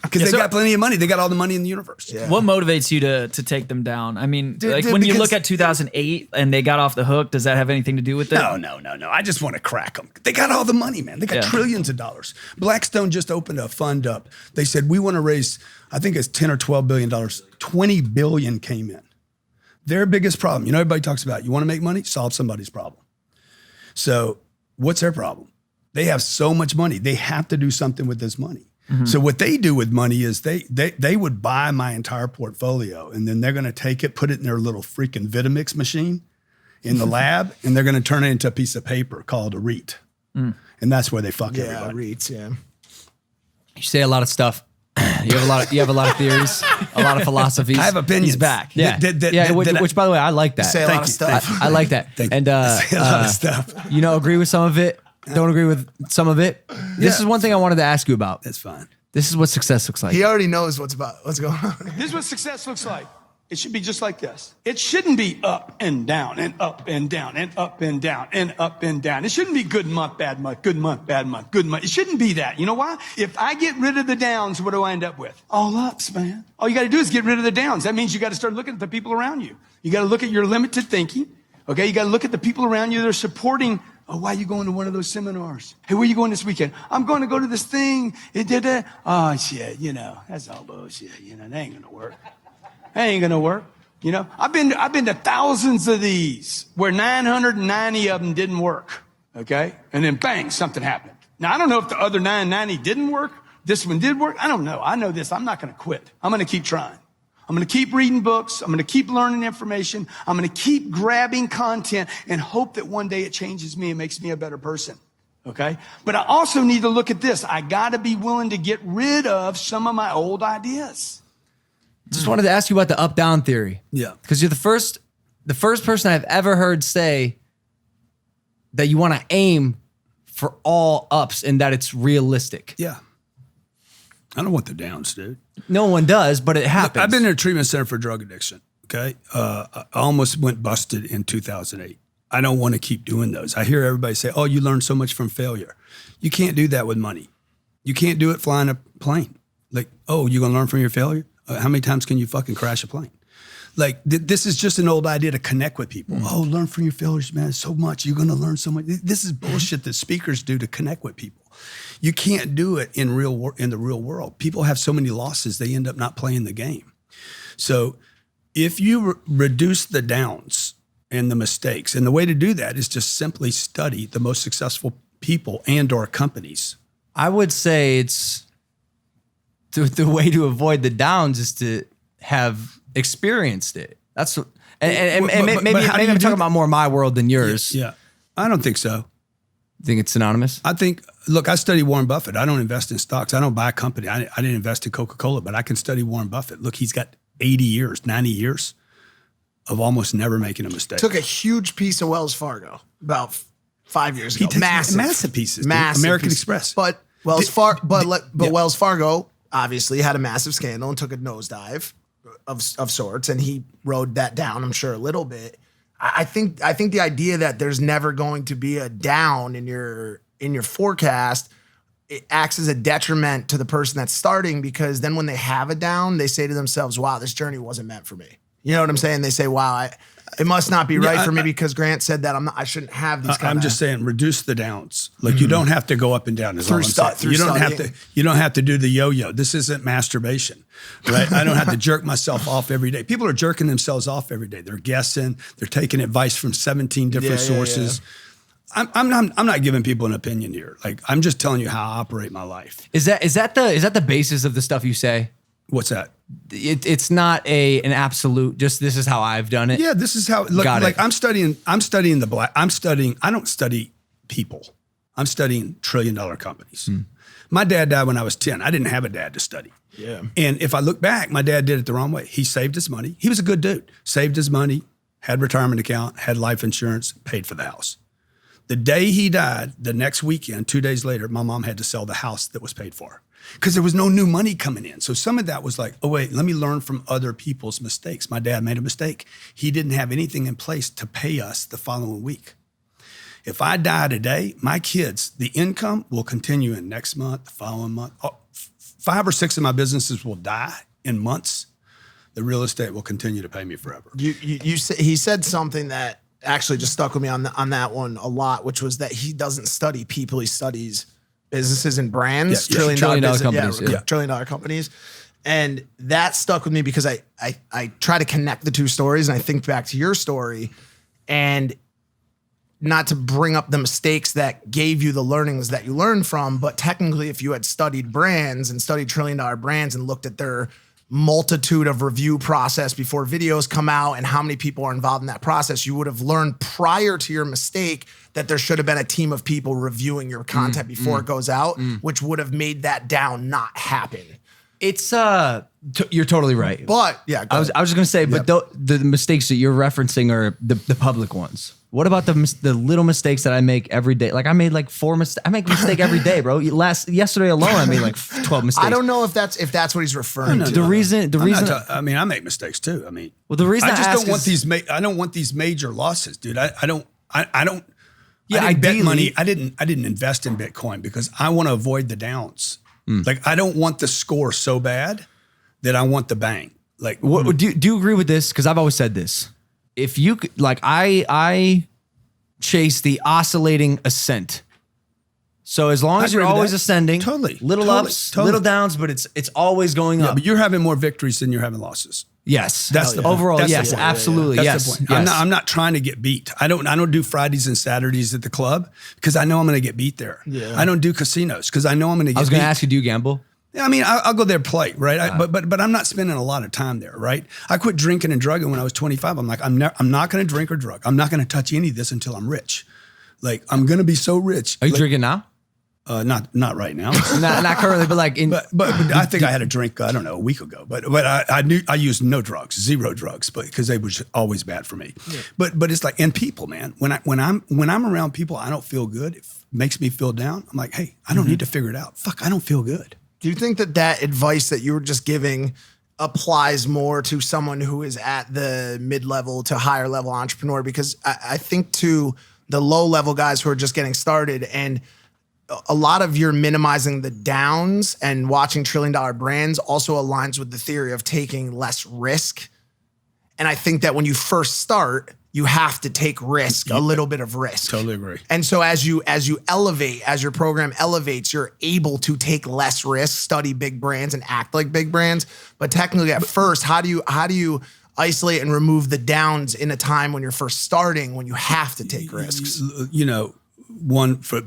Speaker 1: Because they got plenty of money. They got all the money in the universe.
Speaker 3: Yeah.
Speaker 4: What motivates you to take them down? I mean,
Speaker 3: Dude,
Speaker 4: when you
Speaker 3: because-
Speaker 4: look at 2008 and they got off the hook, does that have anything to do with it?
Speaker 1: No. I just want to crack them. They got all the money, man. They got trillions of dollars. Blackstone just opened a fund up. They said, we want to raise, I think it's 10 or $12 billion. 20 billion came in. Their biggest problem, everybody talks about, you want to make money? Solve somebody's problem. So what's their problem? They have so much money. They have to do something with this money. Mm-hmm. So what they do with money is they would buy my entire portfolio, and then they're going to take it, put it in their little freaking Vitamix machine in the lab, and they're going to turn it into a piece of paper called a REIT. And that's where they fuck everybody.
Speaker 3: REITs, yeah.
Speaker 2: You say a lot of stuff. You have a lot of theories, a lot of philosophies.
Speaker 1: I have opinions.
Speaker 2: He's back. Yeah,
Speaker 1: Did
Speaker 2: which by the way, I like that.
Speaker 3: Say a lot of stuff.
Speaker 2: I like that.
Speaker 1: Thank
Speaker 2: and
Speaker 1: you. I say a lot of stuff.
Speaker 2: Agree with some of it. Don't agree with some of it. This is one thing I wanted to ask you about.
Speaker 1: That's fine.
Speaker 2: This is what success looks like.
Speaker 3: He already knows what's going on.
Speaker 5: This is what success looks like. It should be just like this. It shouldn't be up and down and up and down and up and down and up and down. It shouldn't be good month, bad month, good month, bad month, good month. It shouldn't be that. You know why? If I get rid of the downs, what do I end up with? All ups, man. All you got to do is get rid of the downs. That means you got to start looking at the people around you. You got to look at your limited thinking. Okay. You got to look at the people around you that are supporting. Oh, why are you going to one of those seminars? Hey, where are you going this weekend? I'm going to go to this thing. It did that. Oh, shit. That's all bullshit. That ain't going to work. That ain't going to work. I've been to thousands of these where 990 of them didn't work. Okay. And then bang, something happened. Now, I don't know if the other 990 didn't work. This one did work. I don't know. I know this. I'm not going to quit. I'm going to keep trying. I'm going to keep reading books. I'm going to keep learning information. I'm going to keep grabbing content and hope that one day it changes me and makes me a better person. Okay. But I also need to look at this. I got to be willing to get rid of some of my old ideas.
Speaker 2: Just wanted to ask you about the up-down theory.
Speaker 1: Yeah.
Speaker 2: Because you're the first person I've ever heard say that you want to aim for all ups and that it's realistic.
Speaker 1: Yeah. I don't want the downs, dude.
Speaker 2: No one does, but it happens.
Speaker 1: I've been in a treatment center for drug addiction. Okay. I almost went busted in 2008. I don't want to keep doing those. I hear everybody say, oh, you learn so much from failure. You can't do that with money. You can't do it flying a plane. Like, oh, you're going to learn from your failure? How many times can you fucking crash a plane? Like, this is just an old idea to connect with people. Oh, learn from your failures, man. So much. You're going to learn so much. This is bullshit that speakers do to connect with people. You can't do it in the real world. People have so many losses, they end up not playing the game. So if you reduce the downs and the mistakes, and the way to do that is just simply study the most successful people and or companies.
Speaker 2: I would say it's the way to avoid the downs is to have experienced it. That's what, and maybe I'm talking about more my world than yours.
Speaker 1: Yeah, I don't think so.
Speaker 2: Think it's synonymous?
Speaker 1: I think, look, I study Warren Buffett. I don't invest in stocks. I don't buy a company. I didn't invest in Coca-Cola, but I can study Warren Buffett. Look, he's got 80 years, 90 years of almost never making a mistake.
Speaker 3: Took a huge piece of Wells Fargo about 5 years ago.
Speaker 1: Massive pieces.
Speaker 3: Massive
Speaker 1: American
Speaker 3: pieces.
Speaker 1: Express.
Speaker 3: But Wells Fargo obviously had a massive scandal and took a nosedive of sorts, and he rode that down, I'm sure, a little bit. I think the idea that there's never going to be a down in your forecast, it acts as a detriment to the person that's starting, because then when they have a down, they say to themselves, wow, this journey wasn't meant for me. You know what I'm saying? They say, wow, it must not be right for me because Grant said that I shouldn't have these
Speaker 1: I'm just saying, reduce the downs. Like, you don't have to go up and down. You don't have to do the yo-yo. This isn't masturbation, right? I don't have to jerk myself off every day. People are jerking themselves off every day. They're guessing. They're taking advice from 17 different sources. Yeah. I'm not giving people an opinion here. Like, I'm just telling you how I operate my life.
Speaker 2: Is that the basis of the stuff you say?
Speaker 1: What's that?
Speaker 2: It's not an absolute, just this is how I've done it.
Speaker 1: Yeah, this is how, look, like I'm studying I don't study people. I'm studying $1 trillion companies. My dad died when I was 10. I didn't have a dad to study.
Speaker 3: Yeah.
Speaker 1: And if I look back, my dad did it the wrong way. He saved his money. He was a good dude. Saved his money, had retirement account, had life insurance, paid for the house. The day he died, the next weekend, 2 days later, my mom had to sell the house that was paid for because there was no new money coming in. So some of that was like, oh, wait, let me learn from other people's mistakes. My dad made a mistake. He didn't have anything in place to pay us the following week. If I die today, my kids, the income will continue in next month, the following month. 5 or 6 of my businesses will die in months. The real estate will continue to pay me forever.
Speaker 3: He said something that actually just stuck with me on that one a lot, which was that he doesn't study people, he studies businesses and brands, trillion-dollar companies. Trillion-dollar companies. And that stuck with me because I try to connect the two stories, and I think back to your story, and not to bring up the mistakes that gave you the learnings that you learned from, but technically if you had studied brands and studied trillion-dollar brands and looked at their multitude of review process before videos come out and how many people are involved in that process, you would have learned prior to your mistake that there should have been a team of people reviewing your content before it goes out, which would have made that down not happen.
Speaker 2: It's you're totally right.
Speaker 3: But yeah,
Speaker 2: I was just gonna say, but the mistakes that you're referencing are the public ones. What about the little mistakes that I make every day? Like I made like 4 mistakes. I make a mistake every day, bro. Yesterday alone, I made like 12 mistakes.
Speaker 3: I don't know if that's what he's referring to.
Speaker 2: The reason.
Speaker 1: I mean, I make mistakes too. I mean,
Speaker 2: well, the reason
Speaker 1: I just don't want these. I don't want these major losses, dude. I don't. Yeah, I bet money. I didn't invest in Bitcoin because I want to avoid the downs. Like I don't want the score so bad that I want the bang. Like,
Speaker 2: what, do you agree with this? Because I've always said this. If you like, I chase the oscillating ascent. So as long as you're always ascending, little ups, little downs, but it's always going up.
Speaker 1: But you're having more victories than you're having losses.
Speaker 2: Yes,
Speaker 1: that's the
Speaker 2: overall.
Speaker 1: That's
Speaker 2: yes, absolutely.
Speaker 1: That's the point. Yes. I'm not trying to get beat. I don't do Fridays and Saturdays at the club because I know I'm going to get beat there. Yeah. I don't do casinos because I know I'm going to get beat.
Speaker 2: I was going to ask you, do you gamble?
Speaker 1: I mean, I'll go there play, right? But I'm not spending a lot of time there, right? I quit drinking and drugging when I was 25. I'm like, I'm not going to drink or drug. I'm not going to touch any of this until I'm rich. Like, I'm going to be so rich.
Speaker 2: Are you drinking now?
Speaker 1: Not right now.
Speaker 2: not currently, but like in.
Speaker 1: But I think I had a drink, I don't know, a week ago. But I knew I used no drugs, zero drugs, but because they were always bad for me. Yeah. But it's like, and people, man, when I'm around people, I don't feel good. It makes me feel down. I'm like, hey, I don't need to figure it out. Fuck, I don't feel good.
Speaker 3: Do you think that advice that you were just giving applies more to someone who is at the mid-level to higher level entrepreneur? Because I think to the low level guys who are just getting started, and a lot of your minimizing the downs and watching $1 trillion brands also aligns with the theory of taking less risk. And I think that when you first start, you have to take risk, a little bit of risk.
Speaker 1: Totally agree.
Speaker 3: And so as you elevate, as your program elevates, you're able to take less risk, study big brands and act like big brands. But technically at first, how do you isolate and remove the downs in a time when you're first starting, when you have to take risks?
Speaker 1: You know,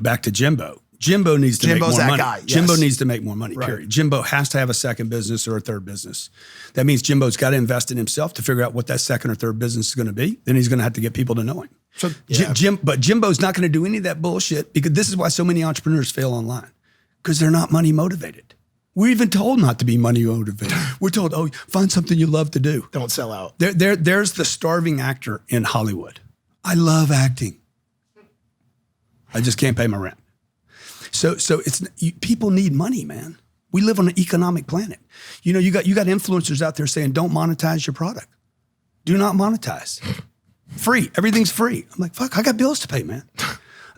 Speaker 1: back to Jimbo. Jimbo needs to make more money.
Speaker 3: Guy, yes.
Speaker 1: Jimbo needs to make more money,
Speaker 3: right.
Speaker 1: Period. Jimbo has to have a second business or a third business. That means Jimbo's got to invest in himself to figure out what that second or third business is going to be. Then he's going to have to get people to know him. So, but Jimbo's not going to do any of that bullshit, because this is why so many entrepreneurs fail online, because they're not money motivated. We're even told not to be money motivated. We're told, oh, find something you love to do.
Speaker 3: Don't sell out.
Speaker 1: There's the starving actor in Hollywood. I love acting. I just can't pay my rent. So people need money, man. We live on an economic planet. You know, you got influencers out there saying, don't monetize your product. Do not monetize. Free. Everything's free. I'm like, fuck, I got bills to pay, man.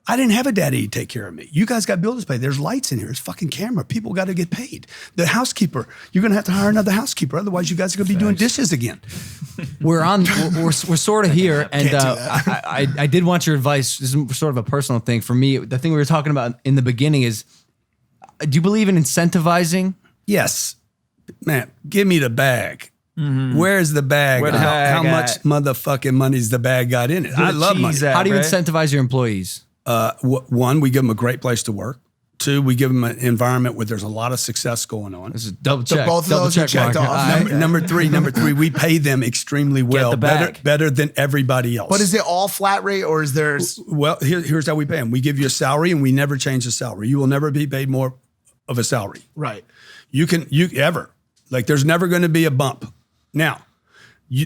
Speaker 1: I didn't have a daddy to take care of me. You guys got bills to pay. There's lights in here. There's fucking camera. People got to get paid. The housekeeper, you're going to have to hire another housekeeper. Otherwise, you guys are going to be doing dishes again.
Speaker 2: We're sort of here. And I did want your advice. This is sort of a personal thing for me. The thing we were talking about in the beginning is, do you believe in incentivizing?
Speaker 1: Yes. Man, give me the bag. Mm-hmm. Where's the bag? How much motherfucking money's the bag got in it? I love money.
Speaker 2: How do you incentivize your employees?
Speaker 1: One, we give them a great place to work. Two, we give them an environment where there's a lot of success going on.
Speaker 2: This is double check.
Speaker 3: So both of those are checked off.
Speaker 1: Number three, we pay them extremely well, better than everybody else.
Speaker 3: But is it all flat rate, or is there?
Speaker 1: Well, here's how we pay them. We give you a salary, and we never change the salary. You will never be paid more of a salary.
Speaker 3: Right.
Speaker 1: There's never going to be a bump. Now,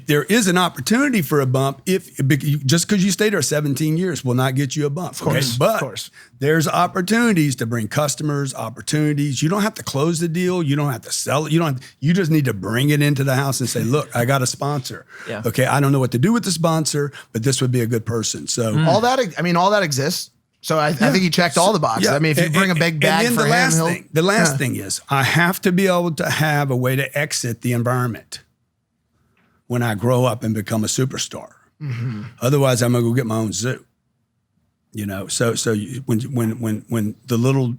Speaker 1: there is an opportunity for a bump just because you stay there 17 years will not get you a bump.
Speaker 3: Of course,
Speaker 1: But there's opportunities to bring customers, opportunities. You don't have to close the deal. You don't have to sell it. You just need to bring it into the house and say, look, I got a sponsor. Yeah. Okay, I don't know what to do with the sponsor, but this would be a good person. So
Speaker 3: all that exists. So I think he checked all the boxes. Yeah. I mean, if you bring a big bag for him,
Speaker 1: the last thing is I have to be able to have a way to exit the environment when I grow up and become a superstar. Mm-hmm. Otherwise, I'm gonna go get my own zoo. You know, so when the little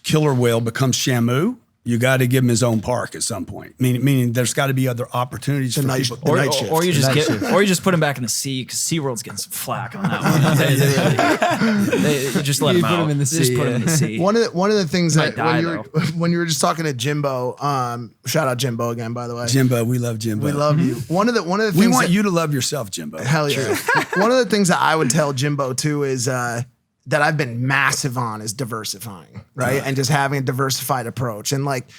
Speaker 1: killer whale becomes Shamu, you got to give him his own park at some point. Meaning there's got to be other opportunities for people.
Speaker 4: Or you just put him back in the sea, because SeaWorld's getting some flack on that one. You just let him out. Put him in the sea. Just put him in the sea.
Speaker 3: One of the things that when you were just talking to Jimbo, shout out Jimbo again, by the way.
Speaker 1: Jimbo, we love Jimbo.
Speaker 3: We love you. One of the things
Speaker 1: we want you to love yourself, Jimbo.
Speaker 3: Hell yeah. One of the things that I would tell Jimbo too is that I've been massive on is diversifying, right? And just having a diversified approach. And like,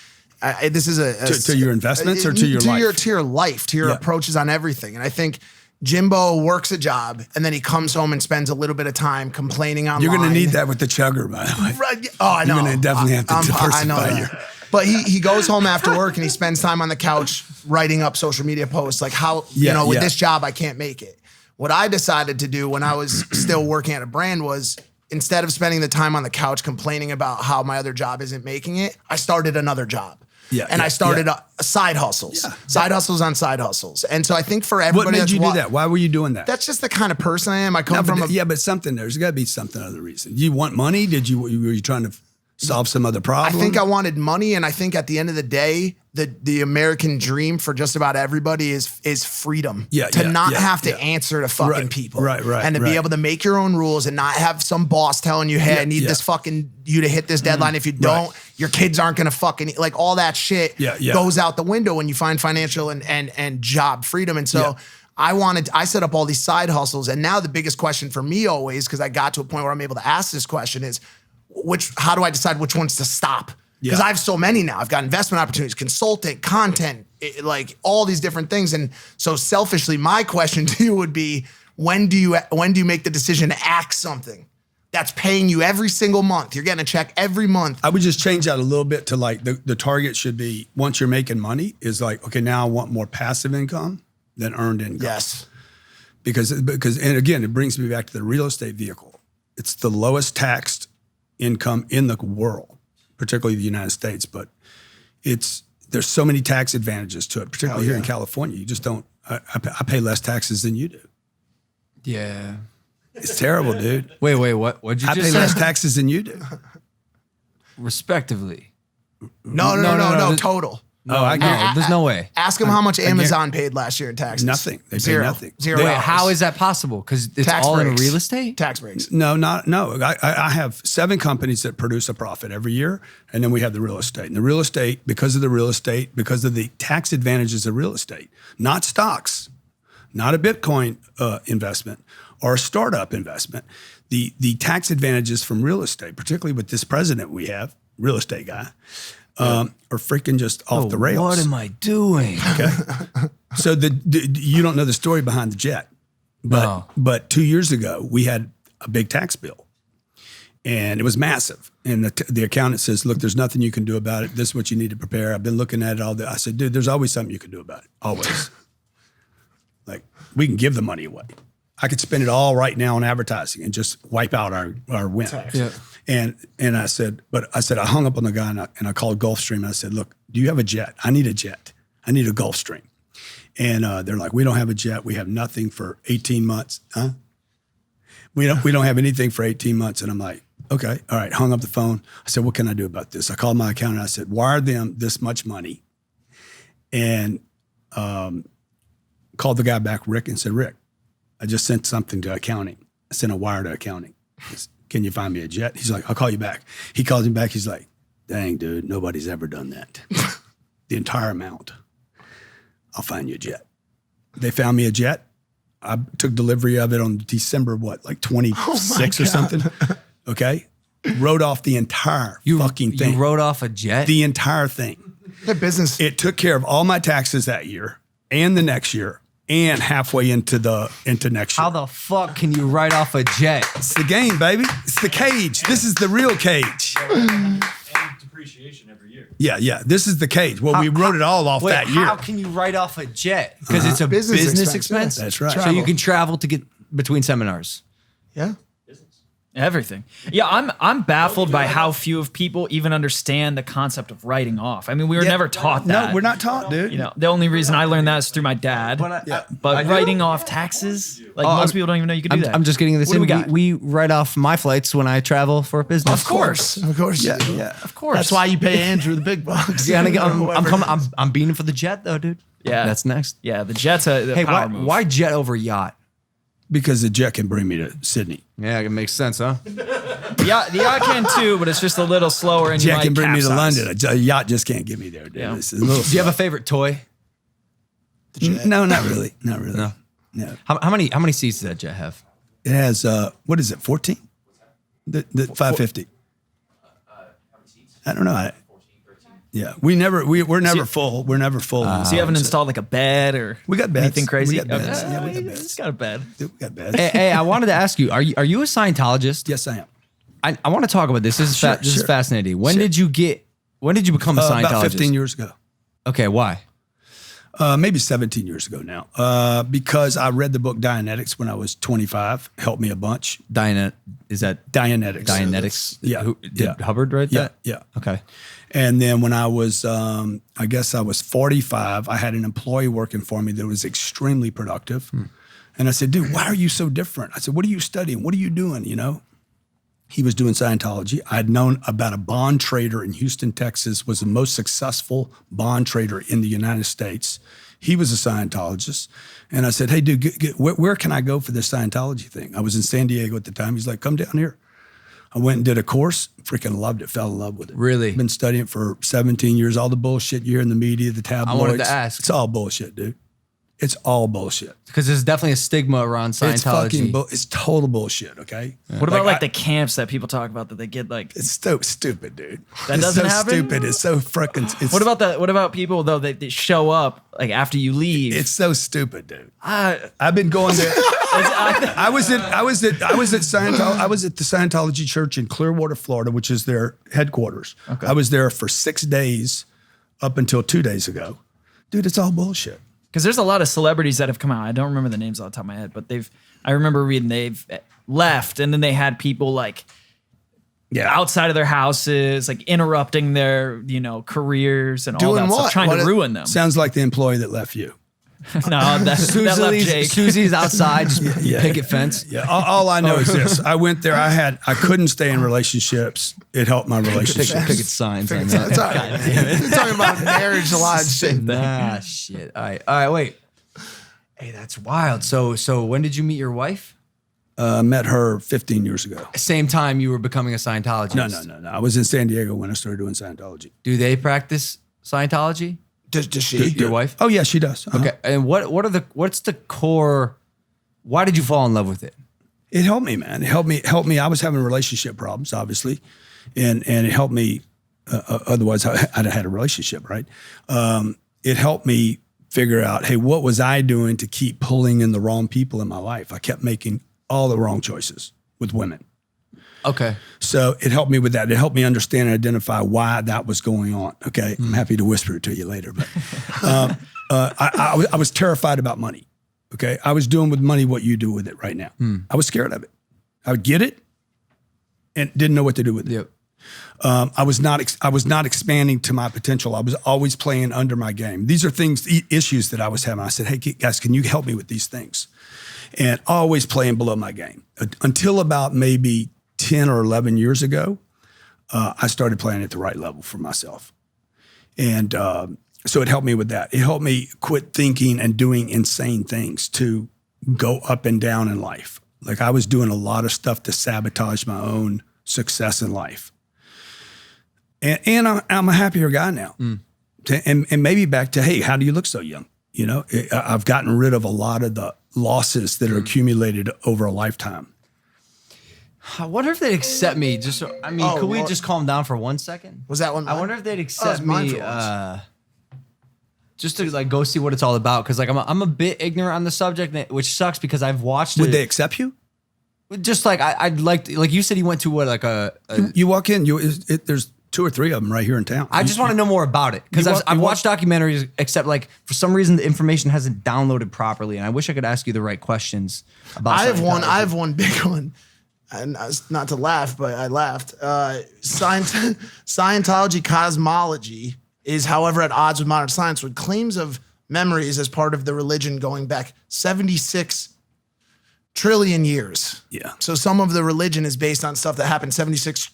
Speaker 3: this is
Speaker 1: to your investments or to your life?
Speaker 3: To your life, to your approaches on everything. And I think Jimbo works a job and then he comes home and spends a little bit of time complaining online.
Speaker 1: You're going to need that with the chugger, by the way.
Speaker 3: Right. Oh, I know.
Speaker 1: You're going to definitely have to diversify. I know that.
Speaker 3: But he goes home after work and he spends time on the couch writing up social media posts like with this job, I can't make it. What I decided to do when I was still working at a brand was, instead of spending the time on the couch complaining about how my other job isn't making it, I started another job. I started side hustles. Side hustles on side hustles. And so I think for everybody,
Speaker 1: what made you do that? Why were you doing that?
Speaker 3: That's just the kind of person I am. I come from
Speaker 1: but something there's got to be something other reason. Do you want money? Were you trying to solve some other problem?
Speaker 3: I think I wanted money, and I think at the end of the day, the American dream for just about everybody is freedom. To not have to answer to fucking people. And to be able to make your own rules and not have some boss telling you, hey, I need this fucking you to hit this deadline. If you don't, your kids aren't gonna fucking, like, all that shit goes out the window when you find financial and job freedom. And so I set up all these side hustles, and now the biggest question for me always, because I got to a point where I'm able to ask this question, is how do I decide which ones to stop? Because
Speaker 1: Yeah.
Speaker 3: I have so many now. I've got investment opportunities, consulting, content, like all these different things. And so selfishly, my question to you would be, when do you make the decision to axe something that's paying you every single month? You're getting a check every month.
Speaker 1: I would just change that a little bit to like the target should be, once you're making money, is like, okay, now I want more passive income than earned income.
Speaker 3: Yes.
Speaker 1: Because and again, it brings me back to the real estate vehicle. It's the lowest taxed income in the world, particularly the United States. But there's so many tax advantages to it, particularly here in California. You just don't. I pay less taxes than you do.
Speaker 2: Yeah.
Speaker 1: It's terrible, dude.
Speaker 2: Wait, what'd you
Speaker 1: I
Speaker 2: just
Speaker 1: pay
Speaker 2: say?
Speaker 1: less taxes than you do.
Speaker 2: Respectively.
Speaker 3: No, total.
Speaker 2: There's no way.
Speaker 3: Ask them how much Amazon paid last year in taxes.
Speaker 1: Nothing. They pay
Speaker 3: Zero.
Speaker 1: nothing.
Speaker 3: $0.
Speaker 2: Wait, how is that possible? Because it's
Speaker 3: Tax
Speaker 2: all in
Speaker 3: breaks.
Speaker 2: real estate?
Speaker 3: Tax breaks.
Speaker 1: No. I have 7 companies that produce a profit every year, and then we have the real estate. And the real estate, because of the tax advantages of real estate, not stocks, not a Bitcoin investment or a startup investment. The tax advantages from real estate, particularly with this president we have, real estate guy, are freaking just off the rails.
Speaker 2: What am I doing?
Speaker 1: Okay. So you don't know the story behind the jet, but 2 years ago we had a big tax bill, and it was massive. And the accountant says, "Look, there's nothing you can do about it. This is what you need to prepare." I've been looking at it all day. I said, "Dude, there's always something you can do about it. Always. Like, we can give the money away. I could spend it all right now on advertising and just wipe out our win."
Speaker 2: Yeah.
Speaker 1: And I said, I hung up on the guy and I called Gulfstream and I said, "Look, do you have a jet? I need a jet. I need a Gulfstream." And they're like, "We don't have a jet. We have nothing for 18 months." Huh? We don't have anything for 18 months. And I'm like, "Okay, all right." Hung up the phone. I said, "What can I do about this?" I called my accountant. I said, "Wire them this much money." And called the guy back, Rick, and said, "Rick, I just sent something to accounting. I sent a wire to accounting. Can you find me a jet?" He's like, "I'll call you back." He calls me back. He's like, "Dang, dude, nobody's ever done that. The entire amount. I'll find you a jet." They found me a jet. I took delivery of it on December, 26 or something. Okay. Wrote off the entire fucking thing.
Speaker 2: You wrote off a jet?
Speaker 1: The entire thing.
Speaker 3: The business.
Speaker 1: It took care of all my taxes that year and the next year and halfway into next year.
Speaker 2: How the fuck can you write off a jet?
Speaker 1: It's the game, baby. It's the cage. This is the real cage.
Speaker 4: And depreciation every year.
Speaker 1: Yeah. This is the cage. Well, we wrote it all off that year.
Speaker 2: How can you write off a jet? Because it's a
Speaker 3: Business
Speaker 2: business
Speaker 3: expense,
Speaker 2: expense?
Speaker 1: That's right.
Speaker 2: So you can travel to get between seminars.
Speaker 3: Yeah.
Speaker 4: Everything. Yeah, I'm baffled by how few of people even understand the concept of writing off. I mean, we were never taught that.
Speaker 1: No, we're not taught, dude.
Speaker 4: You know, the only reason I learned that is through my dad. But writing off taxes, like most people don't even know you can do that.
Speaker 2: I'm just getting this
Speaker 4: What do
Speaker 2: in.
Speaker 4: we got?
Speaker 2: We write off my flights when I travel for business.
Speaker 4: Of course.
Speaker 3: Of course.
Speaker 1: Yeah.
Speaker 4: Of course.
Speaker 3: That's why you pay Andrew the big bucks.
Speaker 2: Yeah, I'm beating for the jet though, dude.
Speaker 4: Yeah.
Speaker 2: That's next.
Speaker 4: Yeah, the jet's a
Speaker 2: Hey,
Speaker 4: power move.
Speaker 2: why jet over yacht?
Speaker 1: Because the jet can bring me to Sydney.
Speaker 2: Yeah, it makes sense, huh?
Speaker 4: Yeah, the yacht can too, but it's just a little slower and you
Speaker 1: Jet
Speaker 4: might
Speaker 1: can bring me to
Speaker 4: capsize.
Speaker 1: London. A yacht just can't get me there, dude.
Speaker 4: Yeah.
Speaker 1: It's a little
Speaker 2: Do you have a favorite toy?
Speaker 1: No, not really. Not really. No.
Speaker 2: How many seats does that jet have?
Speaker 1: It has, what is it, 14? The 550. I don't know. Yeah, we're never full. We're never full.
Speaker 4: So you haven't installed like a bed or
Speaker 1: We got beds.
Speaker 4: anything crazy?
Speaker 1: We got beds.
Speaker 4: Okay.
Speaker 1: Yeah, we got
Speaker 4: It's
Speaker 1: beds.
Speaker 4: got a bed.
Speaker 1: We got beds.
Speaker 2: Hey, I wanted to ask you: Are you a Scientologist?
Speaker 1: Yes, I am.
Speaker 2: I want to talk about this. This is
Speaker 1: Sure,
Speaker 2: this is
Speaker 1: sure.
Speaker 2: fascinating. When did you become a Scientologist?
Speaker 1: About 15 years ago.
Speaker 2: Okay, why?
Speaker 1: Maybe 17 years ago now. Because I read the book Dianetics when I was 25. Helped me a bunch.
Speaker 2: Is that
Speaker 1: Dianetics.
Speaker 2: Dianetics?
Speaker 1: Yeah.
Speaker 2: Did Hubbard write
Speaker 1: Yeah,
Speaker 2: that?
Speaker 1: yeah.
Speaker 2: Okay.
Speaker 1: And then when I was, I guess I was 45, I had an employee working for me that was extremely productive. And I said, "Dude, why are you so different?" I said, "What are you studying? What are you doing?" You know? He was doing Scientology. I had known about a bond trader in Houston, Texas, was the most successful bond trader in the United States. He was a Scientologist. And I said, "Hey, dude, where can I go for this Scientology thing?" I was in San Diego at the time. He's like, "Come down here." I went and did a course, freaking loved it, fell in love with it.
Speaker 2: Really?
Speaker 1: Been studying it for 17 years. All the bullshit you hear in the media, the tabloids.
Speaker 2: wanted to ask.
Speaker 1: It's all bullshit, dude. It's all bullshit.
Speaker 2: Because there's definitely a stigma around Scientology.
Speaker 1: It's total bullshit. Okay.
Speaker 4: What about the camps that people talk about that they get like?
Speaker 1: It's so stupid, dude.
Speaker 4: That
Speaker 1: it's
Speaker 4: doesn't
Speaker 1: so
Speaker 4: happen?
Speaker 1: stupid. It's so freaking.
Speaker 4: What about people though that show up like after you leave?
Speaker 1: It's so stupid, dude. I've been going there. I was at the Scientology church in Clearwater, Florida, which is their headquarters.
Speaker 4: Okay.
Speaker 1: I was there for 6 days up until 2 days ago. Dude, it's all bullshit.
Speaker 4: Because there's a lot of celebrities that have come out. I don't remember the names off the top of my head, but I remember reading they've left, and then they had people like outside of their houses, like interrupting their careers and all
Speaker 3: Doing
Speaker 4: that
Speaker 3: what?
Speaker 4: stuff, trying to ruin them.
Speaker 1: Sounds like the employee that left you.
Speaker 4: No, that left Jake.
Speaker 2: Susie's outside, just picket fence.
Speaker 1: Yeah, all I know is this. I went there. I couldn't stay in relationships. It helped my relationships.
Speaker 2: Picket signs.
Speaker 3: It's all right. You're talking about marriage a lot. Shit.
Speaker 2: Nah, shit. All right, wait. Hey, that's wild. So when did you meet your wife?
Speaker 1: Met her 15 years ago.
Speaker 2: Same time you were becoming a Scientologist.
Speaker 1: No. I was in San Diego when I started doing Scientology.
Speaker 2: Do they practice Scientology?
Speaker 3: Does she?
Speaker 2: Your wife?
Speaker 1: Oh yeah, she does. Uh-huh.
Speaker 2: Okay. And what's the core? Why did you fall in love with it?
Speaker 1: It helped me, man. It helped me. I was having relationship problems, obviously, and it helped me. Otherwise, I'd have had a relationship, right? It helped me figure out, hey, what was I doing to keep pulling in the wrong people in my life? I kept making all the wrong choices with women.
Speaker 2: Okay.
Speaker 1: So it helped me with that. It helped me understand and identify why that was going on. Okay. I'm happy to whisper it to you later, but I was terrified about money. Okay. I was doing with money what you do with it right now. I was scared of it. I would get it and didn't know what to do with it.
Speaker 2: Yep.
Speaker 1: I was not expanding to my potential. I was always playing under my game. These are issues that I was having. I said, hey guys, can you help me with these things? And always playing below my game until about maybe 10 or 11 years ago, I started playing at the right level for myself. And so it helped me with that. It helped me quit thinking and doing insane things to go up and down in life. Like I was doing a lot of stuff to sabotage my own success in life. And I'm a happier guy now. And maybe back to, hey, how do you look so young? I've gotten rid of a lot of the losses that are accumulated over a lifetime.
Speaker 2: I wonder if they'd accept me. Could we just calm down for 1 second?
Speaker 3: Was that one?
Speaker 2: I wonder if they'd accept
Speaker 3: mine
Speaker 2: me
Speaker 3: for once.
Speaker 2: just to like go see what it's all about. Because like I'm a bit ignorant on the subject, which sucks because I've watched
Speaker 1: Would
Speaker 2: it.
Speaker 1: they accept you?
Speaker 2: Just like I'd like you said, you went to what like a
Speaker 1: You walk in, there's 2 or 3 of them right here in town.
Speaker 2: I just want to know more about it because I've watched documentaries, except like for some reason the information hasn't downloaded properly, and I wish I could ask you the right questions about.
Speaker 3: I have one big one, and not to laugh, but I laughed. Scientology cosmology is, however, at odds with modern science, with claims of memories as part of the religion going back 76 trillion years.
Speaker 1: Yeah.
Speaker 3: So some of the religion is based on stuff that happened 76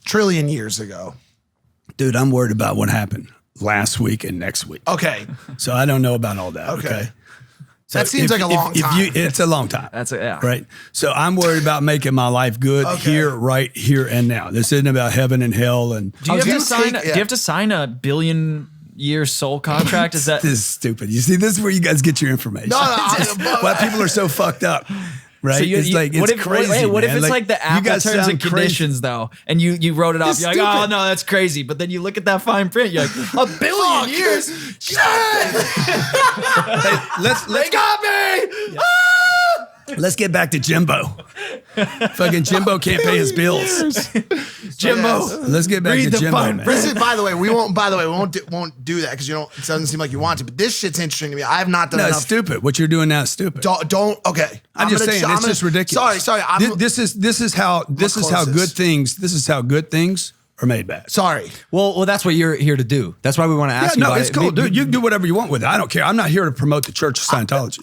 Speaker 3: trillion years ago.
Speaker 1: Dude, I'm worried about what happened last week and next week.
Speaker 3: Okay.
Speaker 1: So I don't know about all that. Okay. So
Speaker 3: that seems like a long time.
Speaker 1: It's a long time.
Speaker 4: Yeah.
Speaker 1: Right. So I'm worried about making my life good right here and now. This isn't about heaven and hell. And
Speaker 4: Do you have to sign a billion-year soul contract? Is that
Speaker 1: this is stupid? You see, this is where you guys get your information.
Speaker 3: No,
Speaker 1: why people are so fucked up. Right?
Speaker 4: So
Speaker 1: it's crazy.
Speaker 4: What if
Speaker 1: man.
Speaker 4: it's like the Apple
Speaker 1: guys
Speaker 4: terms
Speaker 1: sound
Speaker 4: and conditions though, and you wrote it off?
Speaker 1: It's
Speaker 4: You're like,
Speaker 1: stupid.
Speaker 4: oh no, that's crazy. But then you look at that fine print, you're like, a billion years. Shit!
Speaker 1: Let's
Speaker 4: got me.
Speaker 1: Let's get back to Jimbo. Fucking Jimbo can't pay his bills.
Speaker 3: Jimbo,
Speaker 1: Let's get back to Jimbo, man.
Speaker 3: This is, by the way, we won't do that because it doesn't seem like you want to. But this shit's interesting to me. I have not done
Speaker 1: No,
Speaker 3: enough.
Speaker 1: it's stupid. What you're doing now is stupid.
Speaker 3: Okay.
Speaker 1: I'm just saying, it's just ridiculous.
Speaker 3: Sorry.
Speaker 1: This is how good things are made bad.
Speaker 3: Sorry.
Speaker 2: Well, that's what you're here to do. That's why we want to ask you
Speaker 1: No,
Speaker 2: about
Speaker 1: it's
Speaker 2: it.
Speaker 1: cool, dude. You can do whatever you want with it. I don't care. I'm not here to promote the Church of Scientology.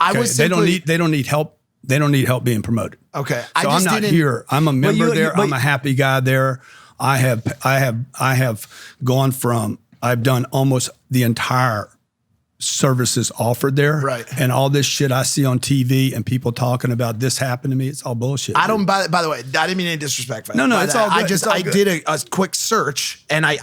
Speaker 1: They don't need help. They don't need help being promoted.
Speaker 3: Okay.
Speaker 1: So I'm not here. I'm a member there. I'm a happy guy there. I have gone from, I've done almost the entire services offered there.
Speaker 3: Right.
Speaker 1: And all this shit I see on TV and people talking about this happened to me, it's all bullshit.
Speaker 3: I don't, by the way, I didn't mean any disrespect.
Speaker 1: No,
Speaker 3: by
Speaker 1: it's
Speaker 3: that.
Speaker 1: all good.
Speaker 3: I just,
Speaker 1: It's all
Speaker 3: I
Speaker 1: good.
Speaker 3: did a quick search and I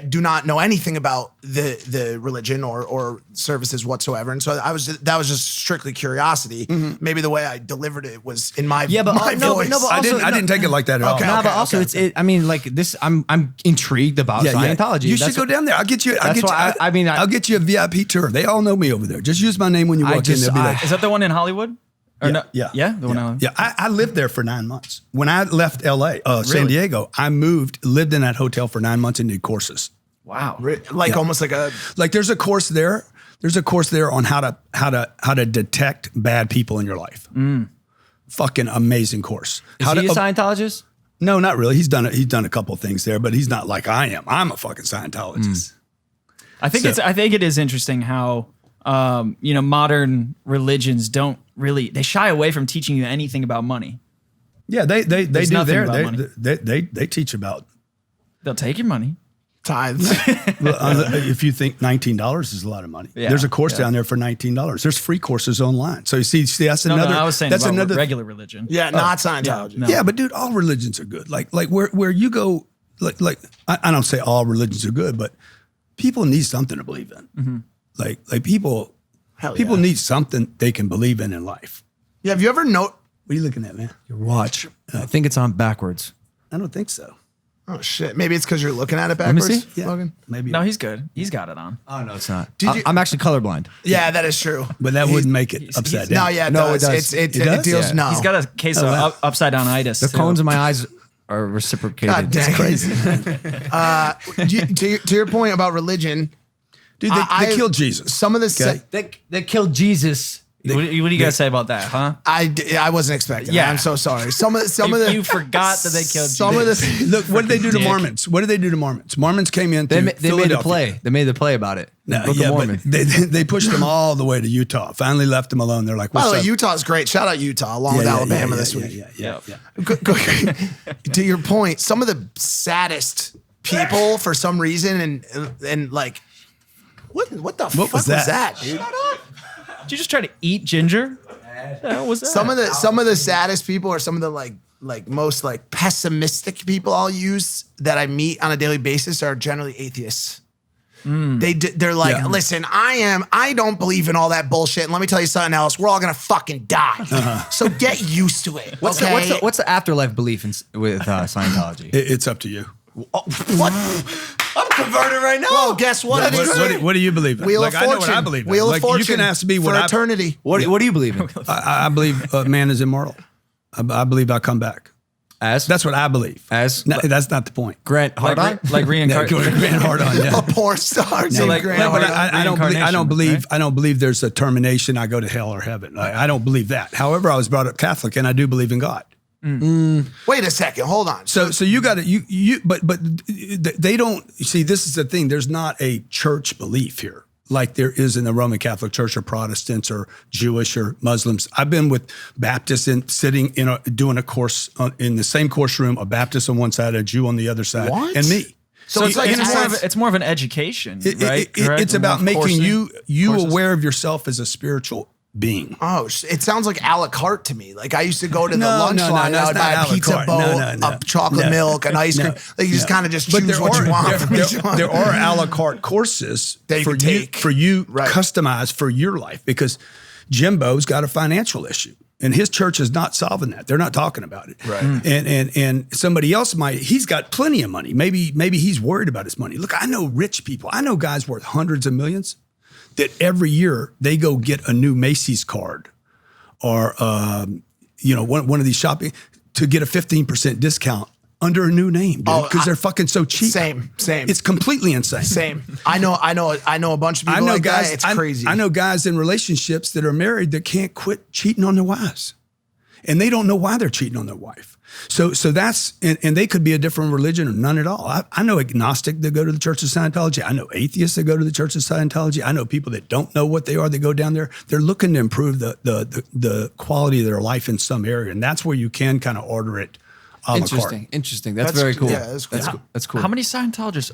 Speaker 3: do not know anything about the religion or services whatsoever. And so that was just strictly curiosity. Maybe the way I delivered it was in my,
Speaker 2: Yeah, but
Speaker 3: my voice.
Speaker 1: I didn't take it like that at all.
Speaker 3: Okay.
Speaker 2: No, but also I mean, like this, I'm intrigued about Scientology.
Speaker 1: You should go down there. I'll get you I'll get you a VIP tour. They all know me over there. Just use my name when you walk in. They'll be like,
Speaker 4: Is that the one in Hollywood? Or no?
Speaker 1: yeah.
Speaker 4: The one in Hollywood.
Speaker 1: Yeah, I lived there for 9 months. When I left LA, San Diego, I lived in that hotel for 9 months and did courses.
Speaker 4: Wow.
Speaker 3: Like almost like a,
Speaker 1: Like there's a course there. There's a course there on how to detect bad people in your life. Fucking amazing course.
Speaker 2: Is he a Scientologist?
Speaker 1: No, not really. He's done a couple things there, but he's not like I am. I'm a fucking Scientologist.
Speaker 4: I think it is interesting how modern religions they shy away from teaching you anything about money.
Speaker 1: Yeah, they do
Speaker 4: nothing
Speaker 1: there.
Speaker 4: about money.
Speaker 1: They teach about.
Speaker 4: They'll take your money.
Speaker 3: tithes.
Speaker 1: If you think $19 is a lot of money, there's a course down there for $19. There's free courses online. So you see that's another.
Speaker 4: No, I was saying
Speaker 1: that's
Speaker 4: about
Speaker 1: another
Speaker 4: regular religion.
Speaker 3: Yeah, not Scientology.
Speaker 4: No.
Speaker 1: Yeah, but dude, all religions are good. Like where you go, like I don't say all religions are good, but people need something to believe in.
Speaker 4: Mm-hmm.
Speaker 1: Like people need something they can believe in life.
Speaker 3: Yeah, have you ever
Speaker 1: What are you looking at, man?
Speaker 2: Your watch. I think it's on backwards.
Speaker 1: I don't think so.
Speaker 3: Oh shit! Maybe it's because you're looking at it
Speaker 2: me
Speaker 3: backwards.
Speaker 2: see.
Speaker 1: Yeah,
Speaker 3: Logan?
Speaker 1: maybe.
Speaker 4: No, he's good. He's got it on.
Speaker 2: Oh, no, it's not.
Speaker 3: you-
Speaker 2: I'm actually colorblind.
Speaker 3: Yeah, that is true.
Speaker 1: But that wouldn't make it upside down.
Speaker 3: No, yeah, it
Speaker 2: No, it
Speaker 3: does.
Speaker 2: does.
Speaker 3: It
Speaker 1: does?
Speaker 3: deals.
Speaker 2: Yeah.
Speaker 3: No,
Speaker 4: He's got a case of upside down itis.
Speaker 2: The cones in my eyes are reciprocated.
Speaker 3: God dang.
Speaker 2: It's crazy.
Speaker 3: to your point about religion,
Speaker 1: Dude, they killed Jesus.
Speaker 3: some of the
Speaker 2: They killed Jesus.
Speaker 4: What do you guys say about that, huh?
Speaker 3: I wasn't expecting.
Speaker 4: Yeah.
Speaker 3: that. I'm so sorry. Some of the
Speaker 4: You forgot that they killed
Speaker 3: some
Speaker 4: Jesus.
Speaker 3: of the
Speaker 1: Look, what did they do to Mormons? What did they do to Mormons? Mormons came in.
Speaker 2: They made the play. They made the play about it.
Speaker 1: No,
Speaker 2: Book of Mormon.
Speaker 1: but they pushed them all the way to Utah. Finally left them alone. They're like,
Speaker 3: By
Speaker 1: "What's
Speaker 3: the way,
Speaker 1: up?"
Speaker 3: Utah's great. Shout out Utah along with Alabama this week.
Speaker 1: Yeah.
Speaker 3: To your point, some of the saddest people for some reason and like what the fuck was that, dude?
Speaker 4: Did you just try to eat ginger? What was that?
Speaker 3: Some of the saddest people are some of the like most like pessimistic people I'll use that I meet on a daily basis are generally atheists. They're like, listen, I don't believe in all that bullshit. And let me tell you something else. We're all gonna fucking die. So get used to it.
Speaker 2: What's the afterlife belief with Scientology?
Speaker 1: It's up to you.
Speaker 3: what?
Speaker 2: I'm converted right now.
Speaker 3: Well, guess what?
Speaker 1: What do you believe in?
Speaker 3: Wheel
Speaker 1: Like,
Speaker 3: of
Speaker 1: I know
Speaker 3: Fortune.
Speaker 1: what I believe in.
Speaker 3: Wheel
Speaker 1: Like,
Speaker 3: of Fortune.
Speaker 1: you can ask me what
Speaker 3: for
Speaker 1: I
Speaker 3: eternity.
Speaker 2: What do you believe in?
Speaker 1: I believe man is immoral. I believe I'll come back. That's what I believe.
Speaker 2: As
Speaker 1: That's not the point.
Speaker 2: Grant Cardone?
Speaker 4: like reincarnation.
Speaker 1: Grant Cardone, yeah.
Speaker 3: A porn star.
Speaker 4: So like-
Speaker 3: Grant
Speaker 1: No, but
Speaker 3: Cardone.
Speaker 1: I don't believe. I don't
Speaker 4: Reincarnation,
Speaker 1: believe.
Speaker 4: right?
Speaker 1: I don't believe there's a termination. I go to hell or heaven. I don't believe that. However, I was brought up Catholic, and I do believe in God.
Speaker 3: Wait a second. Hold on.
Speaker 1: So you got to but they don't see. This is the thing. There's not a church belief here like there is in the Roman Catholic Church or Protestants or Jewish or Muslims. I've been with Baptists sitting doing a course in the same course room, a Baptist on one side, a Jew on the other side,
Speaker 3: What?
Speaker 1: and me.
Speaker 3: So it's like
Speaker 4: It's more of an education, right? Correct?
Speaker 1: It's about
Speaker 4: More
Speaker 1: making
Speaker 4: coursing.
Speaker 1: you
Speaker 4: Courses.
Speaker 1: aware of yourself as a spiritual being.
Speaker 3: Oh, it sounds like a la carte to me. Like I used to go to the
Speaker 1: No,
Speaker 3: lunch
Speaker 1: no,
Speaker 3: line,
Speaker 1: no,
Speaker 3: I
Speaker 1: it's
Speaker 3: would
Speaker 1: not
Speaker 3: buy
Speaker 1: a
Speaker 3: a
Speaker 1: la
Speaker 3: pizza
Speaker 1: carte.
Speaker 3: bowl,
Speaker 1: No.
Speaker 3: a chocolate milk, an ice cream. Like you just kind of just choose what you want from each one.
Speaker 1: There are a la carte courses
Speaker 3: That you
Speaker 1: for
Speaker 3: can
Speaker 1: you,
Speaker 3: take.
Speaker 1: for you
Speaker 3: Right.
Speaker 1: customized for your life because Jimbo's got a financial issue. And his church is not solving that. They're not talking about it.
Speaker 3: Right.
Speaker 1: And somebody else he's got plenty of money. Maybe he's worried about his money. Look, I know rich people. I know guys worth hundreds of millions that every year they go get a new Macy's card or one of these shopping to get a 15% discount under a new name, dude, because they're fucking so cheap.
Speaker 3: Same.
Speaker 1: It's completely insane.
Speaker 3: Same. I know a bunch of people like that. It's crazy.
Speaker 1: I know guys in relationships that are married that can't quit cheating on their wives. And they don't know why they're cheating on their wife. So that's, and they could be a different religion or none at all. I know agnostic that go to the Church of Scientology. I know atheists that go to the Church of Scientology. I know people that don't know what they are that go down there. They're looking to improve the quality of their life in some area. And that's where you can kind of order it a la carte.
Speaker 2: Interesting. That's very cool.
Speaker 3: Yeah, that's cool.
Speaker 2: That's cool.
Speaker 4: How many Scientologists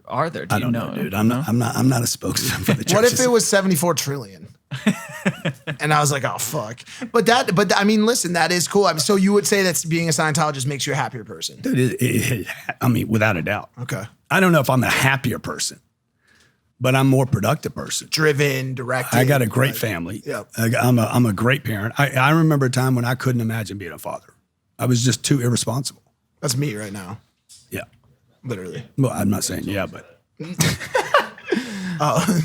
Speaker 4: are there? Do
Speaker 1: I
Speaker 4: you
Speaker 1: don't know, dude. I'm not a spokesman for the churches.
Speaker 3: What if it was 74 trillion? And I was like, oh fuck. But I mean, listen, that is cool. I mean, so you would say that being a Scientologist makes you a happier person?
Speaker 1: Dude, I mean, without a doubt.
Speaker 3: Okay.
Speaker 1: I don't know if I'm a happier person, but I'm a more productive person.
Speaker 3: Driven, directed.
Speaker 1: I got a great family.
Speaker 3: Yeah.
Speaker 1: I'm a great parent. I remember a time when I couldn't imagine being a father. I was just too irresponsible.
Speaker 3: That's me right now.
Speaker 1: Yeah.
Speaker 3: Literally.
Speaker 1: Well, I'm not saying yeah, but
Speaker 3: Oh.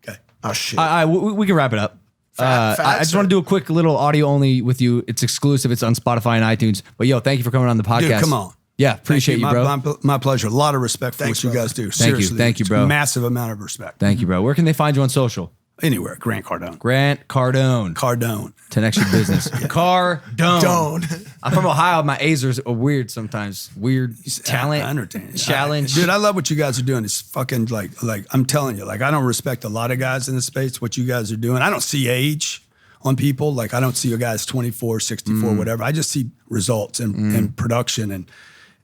Speaker 1: okay.
Speaker 3: Oh shit.
Speaker 2: We can wrap it up. I just want to do a quick little audio only with you. It's exclusive. It's on Spotify and iTunes. But yo, thank you for coming on the podcast.
Speaker 1: Dude, come on.
Speaker 2: Yeah, appreciate you, bro.
Speaker 1: My pleasure. A lot of respect for
Speaker 3: Thanks,
Speaker 1: what you
Speaker 3: brother.
Speaker 1: guys do.
Speaker 2: Thank you.
Speaker 1: Seriously.
Speaker 2: Thank you,
Speaker 1: It's
Speaker 2: bro.
Speaker 1: a massive amount of respect.
Speaker 2: Thank you, bro. Where can they find you on social?
Speaker 1: Anywhere, Grant Cardone.
Speaker 2: Grant Cardone.
Speaker 1: Cardone.
Speaker 2: 10X Your Business. Cardone.
Speaker 3: Don't.
Speaker 2: I'm from Ohio. My A's are weird sometimes. Weird talent.
Speaker 1: I understand.
Speaker 2: Challenge.
Speaker 1: Dude, I love what you guys are doing. It's fucking like I'm telling you, like I don't respect a lot of guys in the space, what you guys are doing. I don't see age on people. Like I don't see a guy's 24, 64, whatever. I just see results and production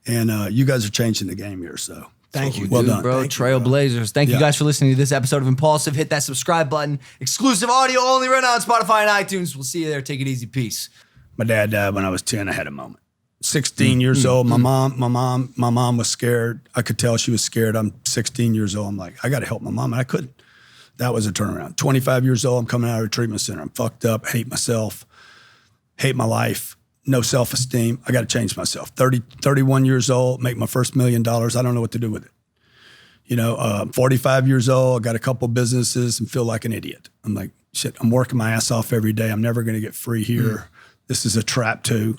Speaker 1: and you guys are changing the game here. So
Speaker 3: Thank you,
Speaker 1: well
Speaker 3: dude,
Speaker 1: done.
Speaker 2: bro.
Speaker 1: Thank you,
Speaker 2: Trailblazers. Thank you
Speaker 1: Yeah.
Speaker 2: guys for listening to this episode of Impaulsive. Hit that subscribe button. Exclusive audio only right now on Spotify and iTunes. We'll see you there. Take it easy. Peace.
Speaker 1: My dad died when I was 10. I had a moment. 16 years old. My mom was scared. I could tell she was scared. I'm 16 years old. I'm like, I got to help my mom. And I couldn't. That was a turnaround. 25 years old. I'm coming out of a treatment center. I'm fucked up. Hate myself. Hate my life. No self-esteem. I got to change myself. 31 years old. Make my first $1 million. I don't know what to do with it. You know, 45 years old. I got a couple businesses and feel like an idiot. I'm like, shit, I'm working my ass off every day. I'm never going to get free here. This is a trap too.